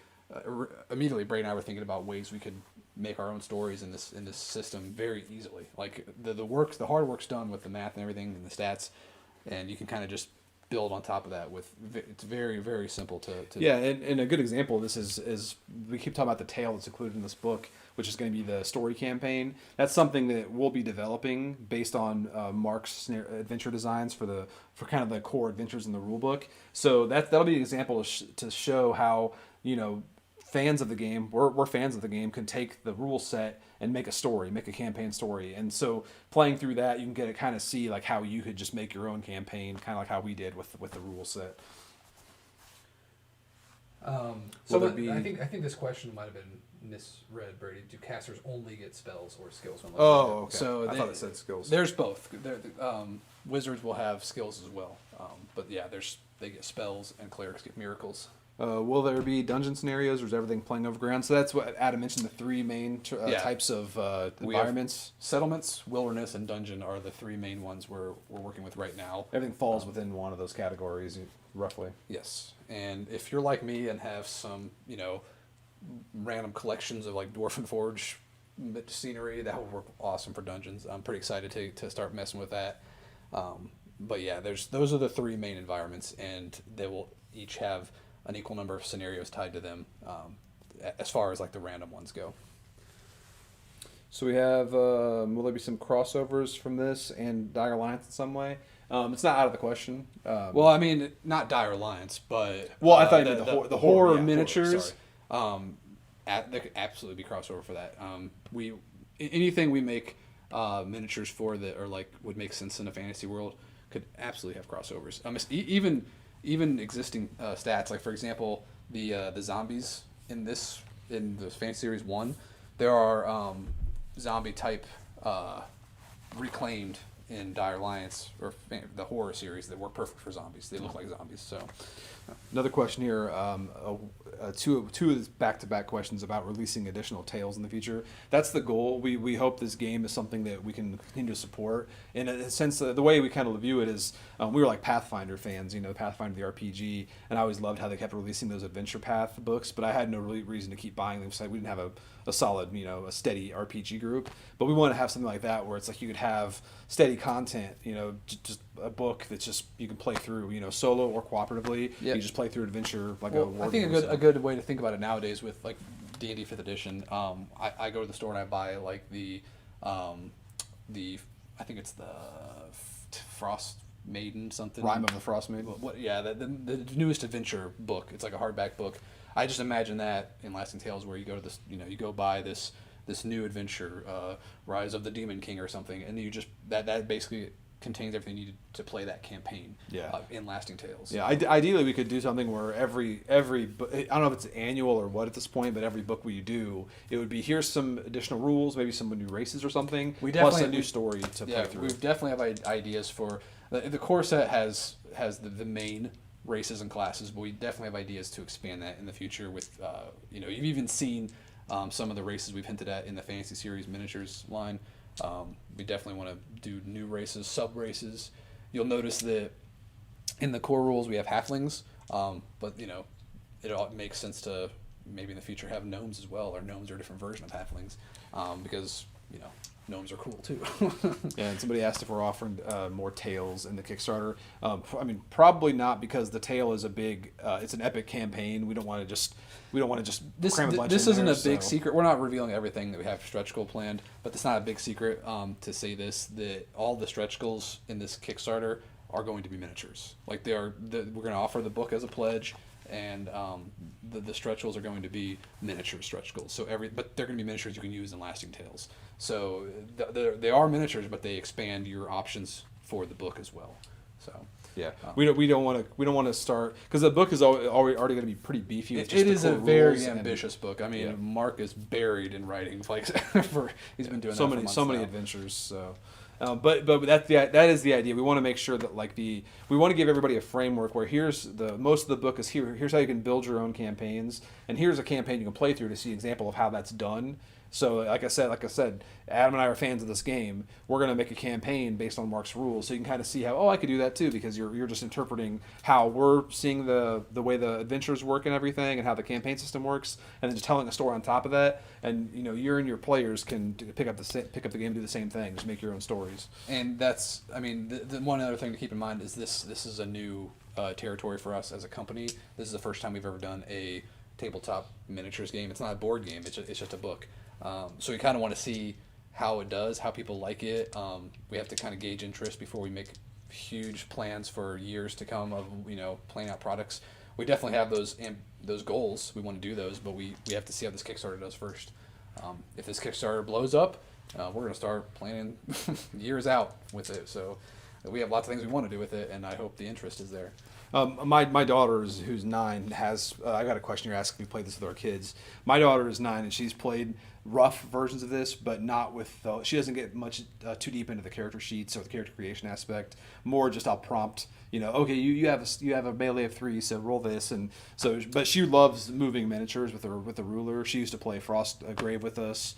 S1: immediately Brady and I were thinking about ways we could make our own stories in this system very easily. Like the hard work's done with the math and everything and the stats, and you can kind of just build on top of that it's very, very simple to
S2: yeah. And a good example of this is we keep talking about the tale that's included in this book, which is going to be the story campaign. That's something that we'll be developing based on Mark's adventure designs for kind of the core adventures in the rule book. So that'll be an example to show how, fans of the game, we're fans of the game, can take the rule set and make a campaign story. And so playing through that, you can get to kind of see like how you could just make your own campaign, kind of like how we did with the rule set.
S1: I think this question might have been misread, Brady. Do casters only get spells or skills?
S2: Oh, okay.
S1: So
S2: I thought it said skills.
S1: There's both. Wizards will have skills as well, but yeah, they get spells and clerics get miracles.
S2: Will there be dungeon scenarios, or is everything playing over ground? So that's what Adam mentioned. The three main types of environments:
S1: settlements, wilderness, and dungeon are the three main ones we're working with right now.
S2: Everything falls within one of those categories, roughly.
S1: Yes, and if you're like me and have some, random collections of like Dwarfen Forge scenery, that would work awesome for dungeons. I'm pretty excited to start messing with that. But yeah, those are the three main environments, and they will each have an equal number of scenarios tied to them, as far as like the random ones go.
S2: So we have, will there be some crossovers from this and Dire Alliance in some way? It's not out of the question.
S1: Well, I mean, not Dire Alliance, but
S2: I thought you meant the
S1: horror miniatures. There could absolutely be crossover for that. Anything we make miniatures for that are like would make sense in a fantasy world could absolutely have crossovers. Even existing stats, like for example, the zombies in the Fantasy Series 1, there are zombie type reclaimed in Dire Alliance or the horror series that work perfect for zombies. They look like zombies. So
S2: another question here, two of these back-to-back questions about releasing additional tales in the future. That's the goal. We hope this game is something that we can continue to support. In a sense, the way we kind of view it is we were like Pathfinder fans, Pathfinder the RPG, and I always loved how they kept releasing those adventure path books, but I had no really reason to keep buying them because we didn't have a solid, a steady RPG group. But we want to have something like that where it's like you could have steady content, just a book that's just you can play through, solo or cooperatively. Yep. You just play through adventure like
S1: I think a good way to think about it nowadays with like D&D 5th edition. I go to the store and I buy like the I think it's the Frost Maiden something.
S2: Rime of the Frost Maiden.
S1: The newest adventure book. It's like a hardback book. I just imagine that in Lasting Tales where you go to this, you go buy this new adventure, Rise of the Demon King or something, and you just that basically contains everything you need to play that campaign. In Lasting Tales.
S2: Yeah, ideally we could do something where every I don't know if it's annual or what at this point, but every book we do, it would be here's some additional rules, maybe some new races or something, plus a new story to play through.
S1: We definitely have ideas for the core set has the main races and classes, but we definitely have ideas to expand that in the future with you've even seen some of the races we've hinted at in the Fantasy Series miniatures line. We definitely want to do new races, sub races. You'll notice that in the core rules we have halflings, but it all makes sense to maybe in the future have gnomes as well, or gnomes are a different version of halflings, because gnomes are cool too.
S2: Yeah, and somebody asked if we're offering more tales in the Kickstarter. Probably not, because the tale is a big. It's an epic campaign. We don't want to just cram a bunch.
S1: This
S2: in
S1: isn't
S2: there,
S1: a big secret. We're not revealing everything that we have stretch goal planned, but it's not a big secret to say this, that all the stretch goals in this Kickstarter are going to be miniatures. Like we're going to offer the book as a pledge. And the stretch goals are going to be miniature stretch goals. But they're going to be miniatures you can use in Lasting Tales. So they are miniatures, but they expand your options for the book as well. So
S2: yeah, we don't want to start, because the book is already going to be pretty beefy. With just
S1: it is a very
S2: ambitious
S1: ambitious book. I mean, Mark is buried in writing. Like he's been doing
S2: so
S1: that
S2: so many adventures. So. But that is the idea. We want to make sure that we want to give everybody a framework where most of the book is here's how you can build your own campaigns, and here's a campaign you can play through to see an example of how that's done. So like I said, Adam and I are fans of this game. We're gonna make a campaign based on Mark's rules, so you can kind of see how I could do that too, because you're just interpreting how we're seeing the way the adventures work and everything, and how the campaign system works, and then just telling a story on top of that. And you and your players can pick up the game, and do the same thing, just make your own stories.
S1: And that's, I mean, the one other thing to keep in mind is this is a new territory for us as a company. This is the first time we've ever done a tabletop miniatures game. It's not a board game. It's just a book. So we kind of want to see how it does, how people like it. We have to kind of gauge interest before we make huge plans for years to come of playing out products. We definitely have those goals. We want to do those, but we have to see how this Kickstarter does first. If this Kickstarter blows up, we're going to start planning years out with it. So we have lots of things we want to do with it, and I hope the interest is there.
S2: My daughter, who's 9, has. I got a question you're asking. We played this with our kids. My daughter is 9, and she's played rough versions of this, but not with. She doesn't get much too deep into the character sheets or the character creation aspect. More just I'll prompt. Okay, you have a melee of 3, so roll this, and so. But she loves moving miniatures with the ruler. She used to play Frost Grave with us.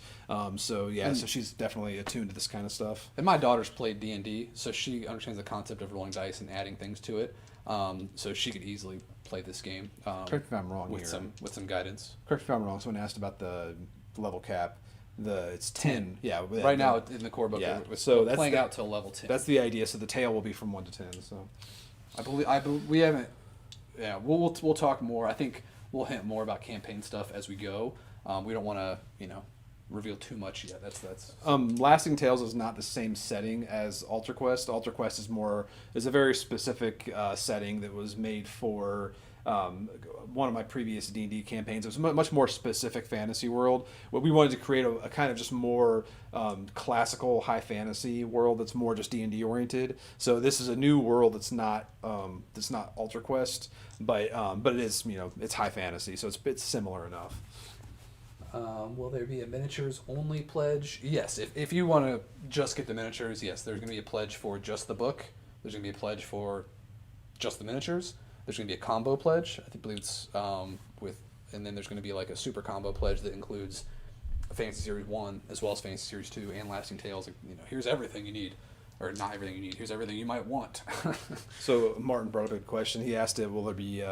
S2: So she's definitely attuned to this kind of stuff.
S1: And my daughter's played D&D, so she understands the concept of rolling dice and adding things to it. So she could easily play this game.
S2: Correct me if I'm wrong
S1: with
S2: here.
S1: with some guidance.
S2: Correct me if I'm wrong. Someone asked about the level cap. It's 10. Yeah.
S1: Right now in the core book,
S2: so that's
S1: playing out till level 10.
S2: That's the idea. So the tail will be from 1 to 10. So
S1: I believe we haven't. Yeah, we'll talk more. I think we'll hint more about campaign stuff as we go. We don't want to reveal too much yet. That's.
S2: Lasting Tales is not the same setting as Alter Quest. Alter Quest is a very specific setting that was made for one of my previous D&D campaigns. It was a much more specific fantasy world. What we wanted to create a kind of just more classical high fantasy world that's more just D&D oriented. So this is a new world that's not Alter Quest, but it is it's high fantasy, so it's similar enough.
S1: Will there be a miniatures only pledge? Yes. If you want to just get the miniatures, yes, there's going to be a pledge for just the book. There's going to be a pledge for just the miniatures. There's going to be a combo pledge. I believe it's and then there's going to be like a super combo pledge that includes Fantasy Series 1 as well as Fantasy Series 2 and Lasting Tales. Here's everything you need. Or not everything you need. Here's everything you might want.
S2: So Martin brought up a good question. He asked will there be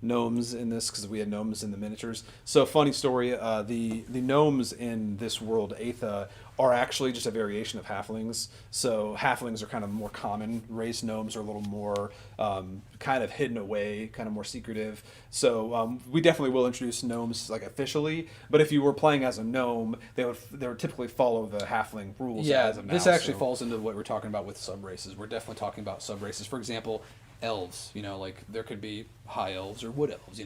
S2: gnomes in this, because we had gnomes in the miniatures. So funny story, the gnomes in this world, Aetha, are actually just a variation of halflings. So halflings are kind of more common race. Gnomes are a little more kind of hidden away, kind of more secretive. So we definitely will introduce gnomes like officially, but if you were playing as a gnome, they would typically follow the halfling rules.
S1: Yeah,
S2: as of now,
S1: this actually falls into what we're talking about with sub races. We're definitely talking about sub races. For example, elves, like there could be high elves or wood elves,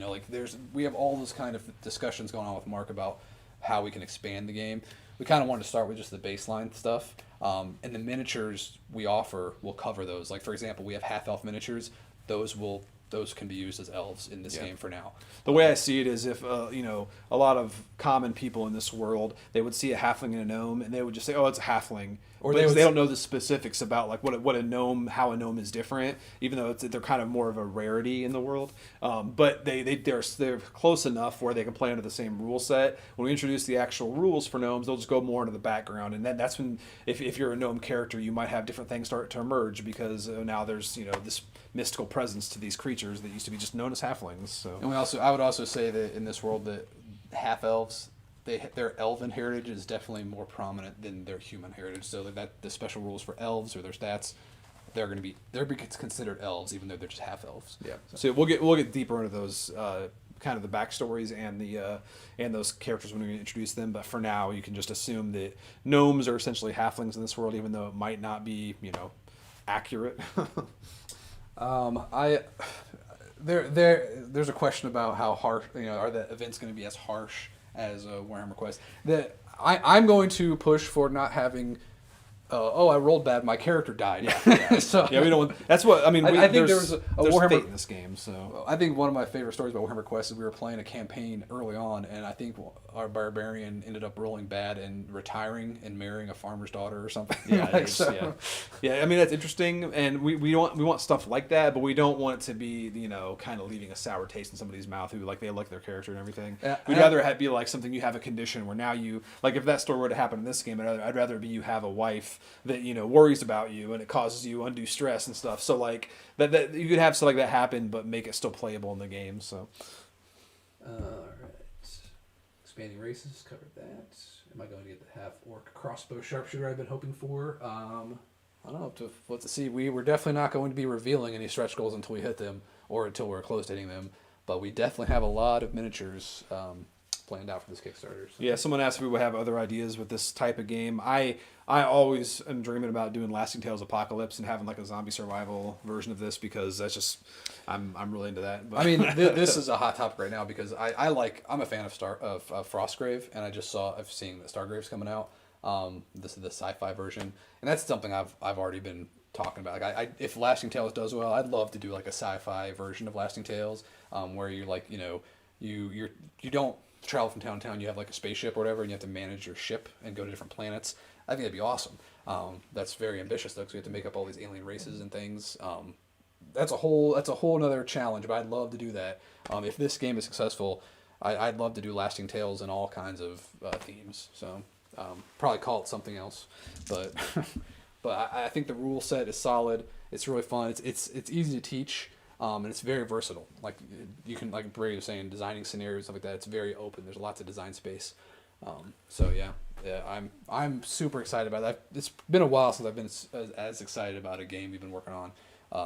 S1: we have all those kind of discussions going on with Mark about how we can expand the game. We kind of wanted to start with just the baseline stuff, and the miniatures we offer will cover those. Like for example, we have half elf miniatures. Those can be used as elves in this game for now.
S2: The way I see it is if a lot of common people in this world, they would see a halfling and a gnome and they would just say, oh, it's a halfling, or they don't know the specifics about like what a gnome, how a gnome is different, even though they're kind of more of a rarity in the world. But they're close enough where they can play under the same rule set. When we introduce the actual rules for gnomes, they'll just go more into the background, and then that's when if you're a gnome character, you might have different things start to emerge because now there's this mystical presence to these creatures that used to be just known as halflings. So,
S1: and I would also say that in this world that half elves, their elven heritage is definitely more prominent than their human heritage. So that the special rules for elves or their stats, they're considered elves even though they're just half elves.
S2: Yeah. So we'll get deeper into those kind of the backstories and those characters when we introduce them. But for now, you can just assume that gnomes are essentially halflings in this world, even though it might not be accurate.
S1: There's a question about how harsh, are the events going to be as harsh as Warhammer Quest? I'm going to push for not having I rolled bad. My character died.
S2: Yeah.
S1: So
S2: Yeah, we don't. That's what I mean.
S1: I think there was a
S2: there's
S1: Warhammer
S2: fate in this game. So
S1: I think one of my favorite stories about Warhammer Quest is we were playing a campaign early on, and I think our barbarian ended up rolling bad and retiring and marrying a farmer's daughter or something.
S2: yeah, yeah. I mean, that's interesting, and we want stuff like that, but we don't want it to be kind of leaving a sour taste in somebody's mouth who they like their character and everything. We'd rather have be like something you have a condition where now you if that story were to happen in this game, I'd rather it be you have a wife that worries about you and it causes you undue stress and stuff. So that you could have stuff like that happen, but make it still playable in the game. So,
S1: all right, expanding races, covered that. Am I going to get the half orc crossbow sharpshooter I've been hoping for? I don't know. What to see. We're definitely not going to be revealing any stretch goals until we hit them or until we're close to hitting them. But we definitely have a lot of miniatures planned out for this Kickstarter. So.
S2: Yeah, someone asked if we would have other ideas with this type of game. I always am dreaming about doing Lasting Tales Apocalypse and having a zombie survival version of this because that's just I'm really into that. But.
S1: I mean, this is a hot topic right now because I'm a fan of Frostgrave, and I've seen the Stargrave's coming out. This is the sci-fi version, and that's something I've already been talking about. If Lasting Tales does well, I'd love to do a sci-fi version of Lasting Tales, where you're you don't travel from town to town. You have a spaceship or whatever, and you have to manage your ship and go to different planets. I think that'd be awesome. That's very ambitious though, because we have to make up all these alien races and things. That's a whole another challenge, but I'd love to do that. If this game is successful, I'd love to do Lasting Tales and all kinds of themes. So probably call it something else, but but I think the rule set is solid. It's really fun. It's easy to teach. And it's very versatile. You can, like Brady was saying, designing scenarios, stuff like that. It's very open. There's lots of design space. So yeah, I'm super excited about that. It's been a while since I've been as excited about a game we've been working on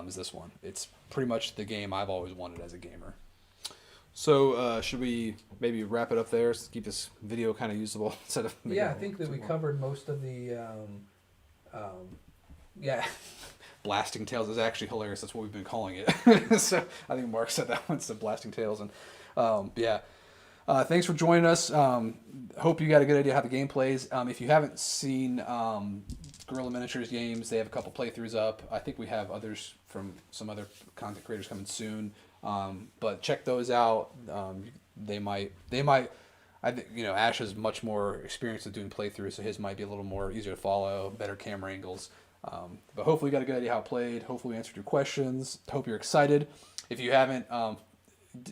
S1: as this one. It's pretty much the game I've always wanted as a gamer.
S2: So should we maybe wrap it up there to keep this video kind of usable instead of
S3: I think that we covered most of the
S1: Blasting Tales is actually hilarious. That's what we've been calling it. So I think Mark said that one's the Blasting Tales. And thanks for joining us. Hope you got a good idea how the game plays. If you haven't seen Guerrilla Miniatures games, they have a couple playthroughs up. I think we have others from some other content creators coming soon. But check those out. They might. I think Ash has much more experience with doing playthroughs, so his might be a little more easier to follow, better camera angles. But hopefully you got a good idea how it played. Hopefully we answered your questions. Hope you're excited. If you haven't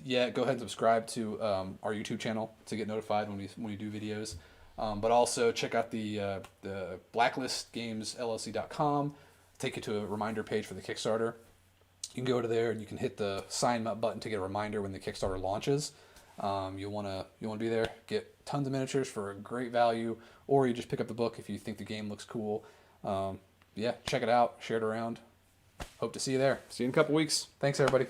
S1: yet, go ahead and subscribe to our YouTube channel to get notified when we do videos. But also check out the blacklistgamesllc.com. Take you to a reminder page for the Kickstarter. You can go to there and you can hit the sign up button to get a reminder when the Kickstarter launches. You'll want to be there. Get tons of miniatures for a great value, or you just pick up the book if you think the game looks cool. Check it out, share it around. Hope to see you there.
S2: See you in a couple weeks.
S1: Thanks, everybody.